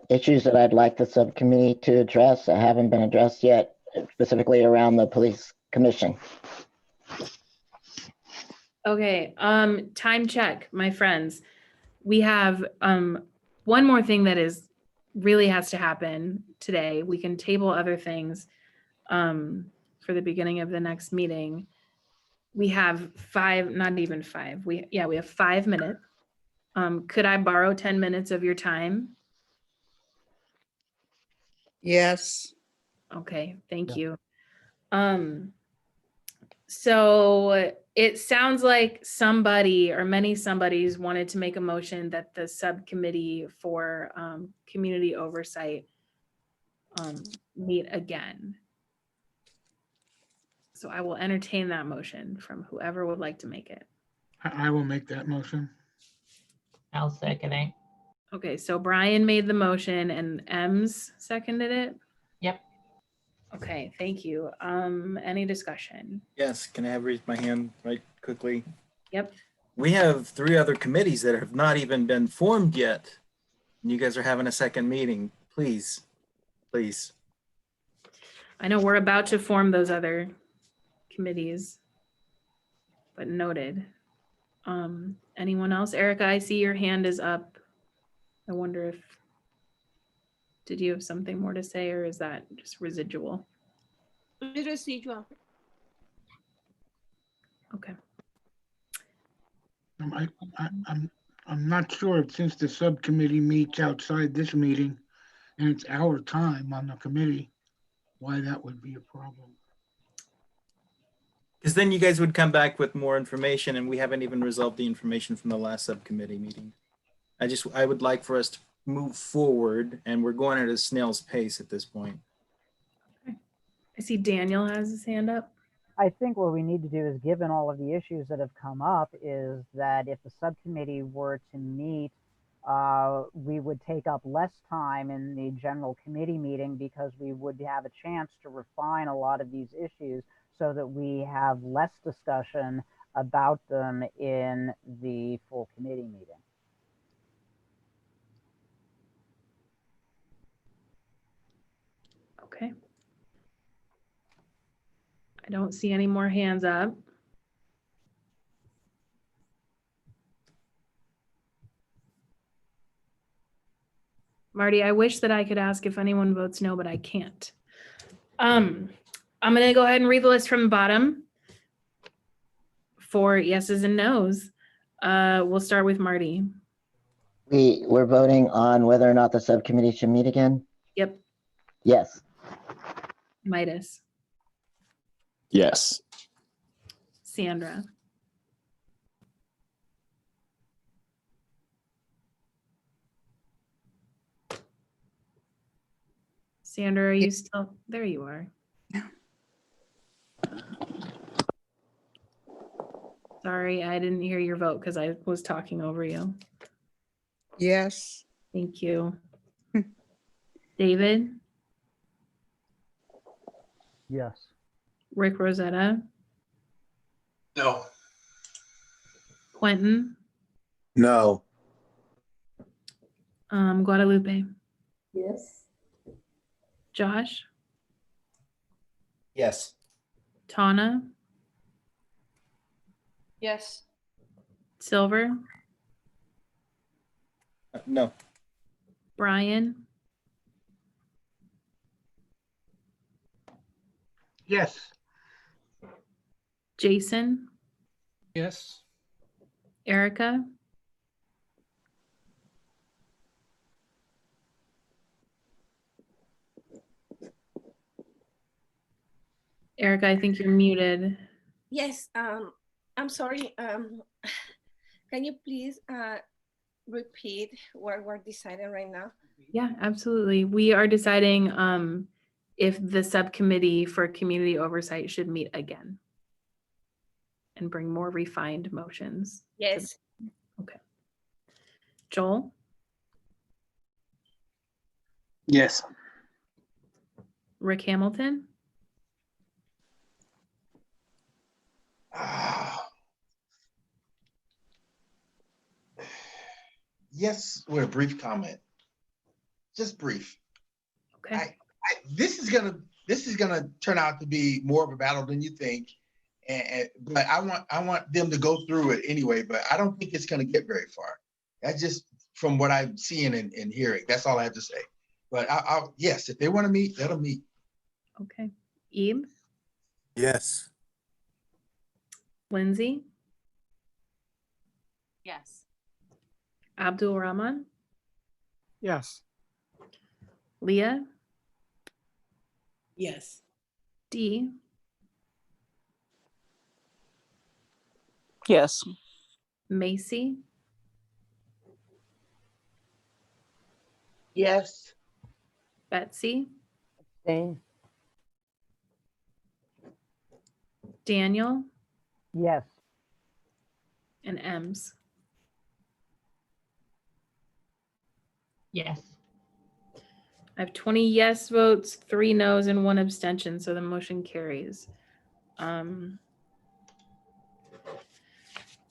issues that I'd like the subcommittee to address that haven't been addressed yet, specifically around the police commission. Okay, time check, my friends. We have one more thing that is really has to happen today. We can table other things for the beginning of the next meeting. We have not even five. We have 5 minutes. Could I borrow 10 minutes of your time? Yes. Okay, thank you. So it sounds like somebody or many somebodies wanted to make a motion that the subcommittee for community oversight meet again. So I will entertain that motion from whoever would like to make it. I will make that motion. I'll second it. Okay, so Brian made the motion and Ems seconded it. Yep. Okay, thank you. Any discussion? Yes, can I have raised my hand right quickly? Yep. We have 3 other committees that have not even been formed yet. And you guys are having a second meeting. Please, please. I know we're about to form those other committees, but noted. Anyone else? Erica, I see your hand is up. I wonder if, did you have something more to say or is that just residual? Residual. Okay. I'm not sure, since the subcommittee meets outside this meeting and it's our time on the committee, why that would be a problem. Because then you guys would come back with more information and we haven't even resolved the information from the last subcommittee meeting. I would like for us to move forward, and we're going at a snail's pace at this point. I see Daniel has his hand up. I think what we need to do is, given all of the issues that have come up, is that if the subcommittee were to meet, we would take up less time in the general committee meeting because we would have a chance to refine a lot of these issues so that we have less discussion about them in the full committee meeting. Okay. I don't see any more hands up. Marty, I wish that I could ask if anyone votes no, but I can't. I'm going to go ahead and read the list from the bottom for yeses and nos. We'll start with Marty. We're voting on whether or not the subcommittee should meet again? Yep. Yes. Midas. Yes. Sandra. Sandra, are you still there? You are. Sorry, I didn't hear your vote because I was talking over you. Yes. Thank you. David. Yes. Rick Rosetta. No. Quentin. No. Guadalupe. Yes. Josh. Yes. Tana. Yes. Silver. No. Brian. Yes. Jason. Yes. Erica. Erica, I think you're muted. Yes, I'm sorry. Can you please repeat what we're deciding right now? Yeah, absolutely. We are deciding if the subcommittee for community oversight should meet again. and bring more refined motions. Yes. Okay. Joel, Yes. Rick Hamilton, Yes, with a brief comment. Just brief. Okay. This is gonna turn out to be more of a battle than you think. But I want them to go through it anyway, but I don't think it's gonna get very far. That's just from what I'm seeing and hearing. That's all I have to say. But yes, if they want to meet, let them meet. Okay. Ebe, Yes. Lindsay, Yes. Abdul Rahman, Yes. Leah, Yes. Dee, Yes. Macy, Yes. Betsy, Abstain. Daniel, Yes. and Ems. Yes. I have 20 yes votes, 3 no's, and 1 abstention, so the motion carries.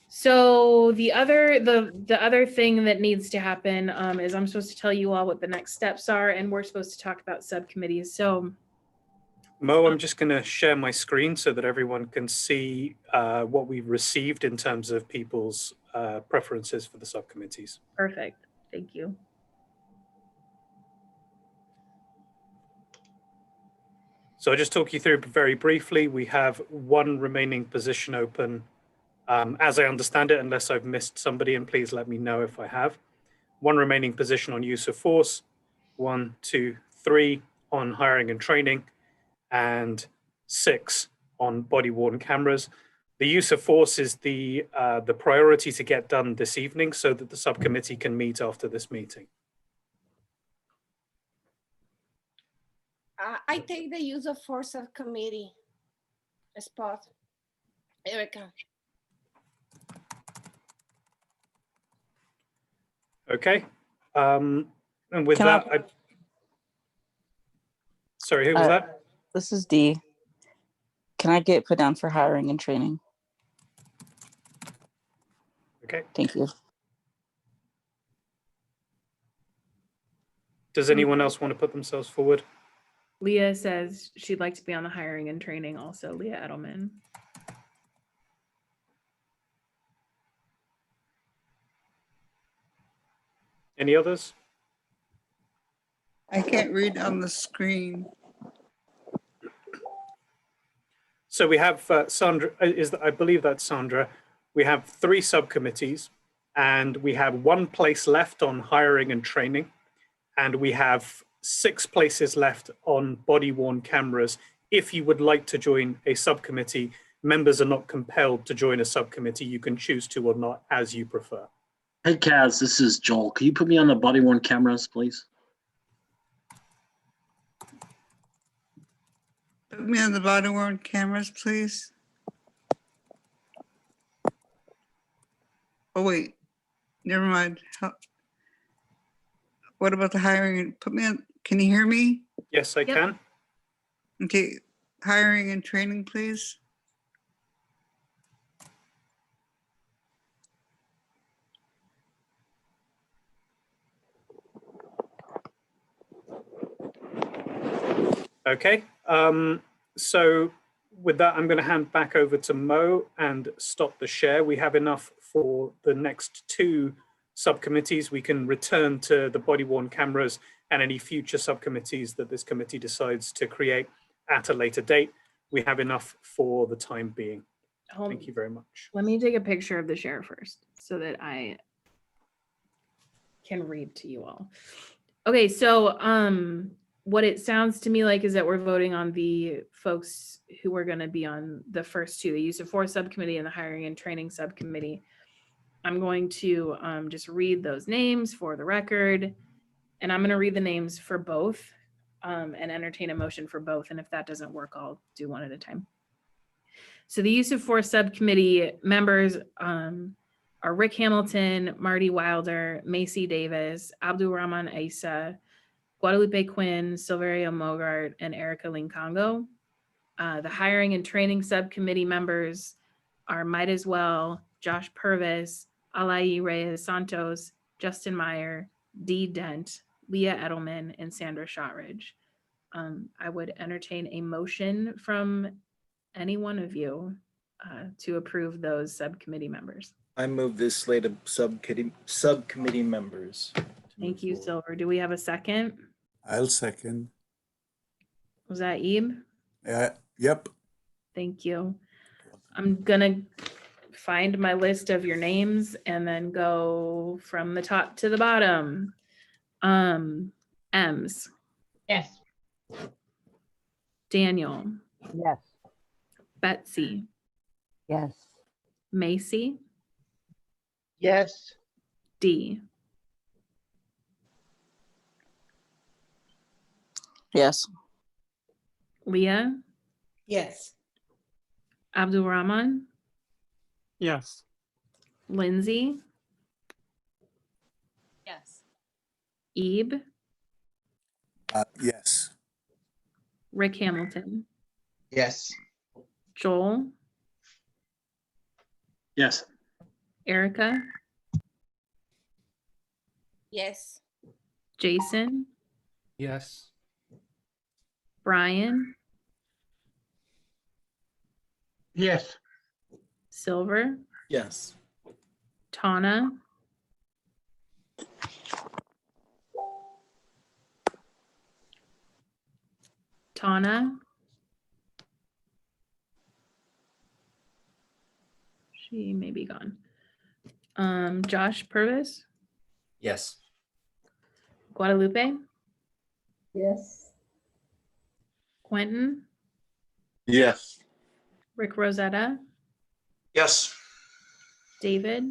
So the other thing that needs to happen is I'm supposed to tell you all what the next steps are, and we're supposed to talk about subcommittees. So Mo, I'm just going to share my screen so that everyone can see what we've received in terms of people's preferences for the subcommittees. perfect. Thank you. So I'll just talk you through very briefly. We have 1 remaining position open, as I understand it, unless I've missed somebody, and please let me know if I have. 1 remaining position on use of force, 1, 2, 3 on hiring and training, and 6 on body-worn cameras. The use of force is the priority to get done this evening so that the subcommittee can meet after this meeting. I take the use of force subcommittee spot. Erica. Okay. And with Can that, sorry, who was that? This is Dee. Can I get put down for hiring and training? Okay. Thank you. Does anyone else want to put themselves forward? Leah says she'd like to be on the hiring and training also, Leah Edelman. Any others? I can't read on the screen. So we have Sandra, I believe that's Sandra. We have 3 subcommittees, and we have 1 place left on hiring and training, and we have 6 places left on body-worn cameras. If you would like to join a subcommittee, members are not compelled to join a subcommittee. You can choose to or not, as you prefer. Hey, Kaz, this is Joel. Can you put me on the body-worn cameras, please? Put me on the body-worn cameras, please. Oh, wait. Never mind. What about the hiring? Put me on, can you hear me? Yes, I can. Okay, hiring and training, please. Okay. So with that, I'm going to hand back over to Mo and stop the share. We have enough for the next 2 subcommittees. We can return to the body-worn cameras and any future subcommittees that this committee decides to create at a later date. We have enough for the time being. Thank you very much. Let me take a picture of the share first so that I can read to you all. Okay, so what it sounds to me like is that we're voting on the folks who are going to be on the first 2, the use of force subcommittee and the hiring and training subcommittee. I'm going to just read those names for the record, and I'm going to read the names for both and entertain a motion for both. And if that doesn't work, I'll do one at a time. So the use of force subcommittee members are Rick Hamilton, Marty Wilder, Maisie Davis, Abdul Rahman Isa, Guadalupe Quinn, Silverio Mogart, and Erica Lincongo. The hiring and training subcommittee members are Midas Well, Josh Purvis, Alai Reyes Santos, Justin Meyer, Dee Dent, Leah Edelman, and Sandra Shotridge. I would entertain a motion from any one of you to approve those subcommittee members. I move this slate of subcommittee members. Thank you, Silver. Do we have a second? I'll second. Was that Ebe? Yep. Thank you. I'm gonna find my list of your names and then go from the top to the bottom. Ems. Yes. Daniel. Yes. Betsy. Yes. Macy. Yes. Dee. Yes. Leah. Yes. Abdul Rahman. Yes. Lindsay. Yes. Ebe. Yes. Rick Hamilton. Yes. Joel. Yes. Erica. Yes. Jason. Yes. Brian. Yes. Silver. Yes. Tana. Tana. She may be gone. Josh Purvis. Yes. Guadalupe. Yes. Quentin. Yes. Rick Rosetta. Yes. David.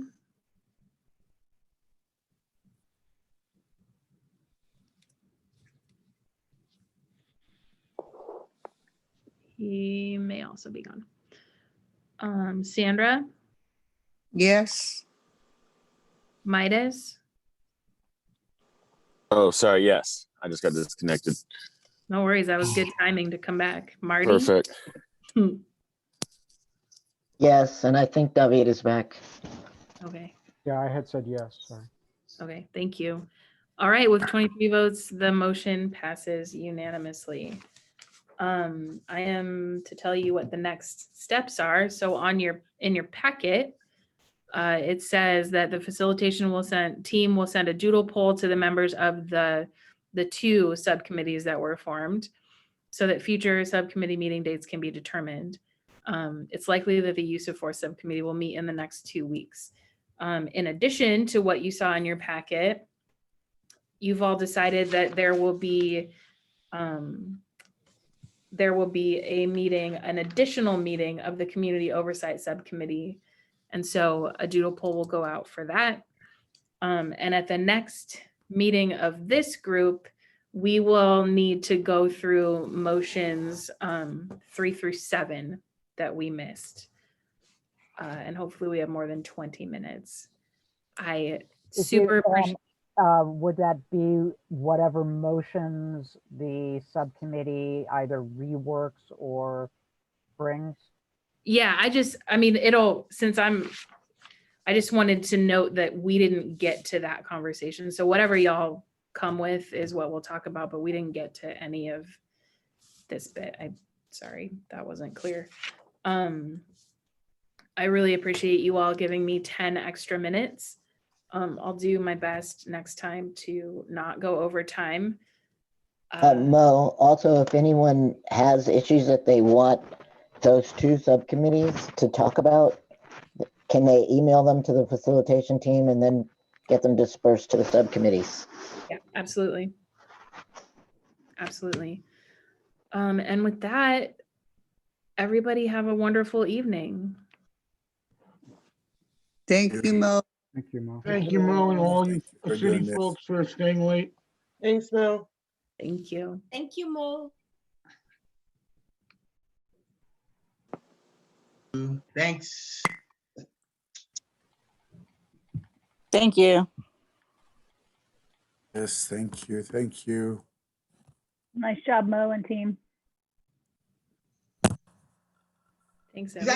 He may also be gone. Sandra. Yes. Midas. Oh, sorry. Yes. I just got disconnected. No worries. That was good timing to come back. Marty. Perfect. Yes, and I think David is back. Okay. Yeah, I had said yes, sorry. Okay. Thank you. All right. With 23 votes, the motion passes unanimously. I am to tell you what the next steps are. So in your packet, it says that the facilitation team will send a doodle poll to the members of the two subcommittees that were formed so that future subcommittee meeting dates can be determined. It's likely that the use of force subcommittee will meet in the next 2 weeks. In addition to what you saw in your packet, you've all decided that there will be a meeting, an additional meeting of the Community Oversight Subcommittee. And so a doodle poll will go out for that. And at the next meeting of this group, we will need to go through motions 3 through 7 that we missed. And hopefully we have more than 20 minutes. I super appreciate. Would that be whatever motions the subcommittee either reworks or brings? Yeah, I just wanted to note that we didn't get to that conversation. So whatever y'all come with is what we'll talk about, but we didn't get to any of this bit. Sorry, that wasn't clear. I really appreciate you all giving me 10 extra minutes. I'll do my best next time to not go over time. Mo, also, if anyone has issues that they want those two subcommittees to talk about, can they email them to the facilitation team and then get them dispersed to the subcommittees? Yeah, absolutely. Absolutely. And with that, everybody have a wonderful evening. Thank you, Mo. Thank you, Mo. Thank you, Mo, and all you for city doing this. folks for staying late. Thanks, Mo. Thank you. Thank you, Mo. Thanks. Thank you. Yes, thank you. Thank you. Nice job, Mo and team. Thanks, Is that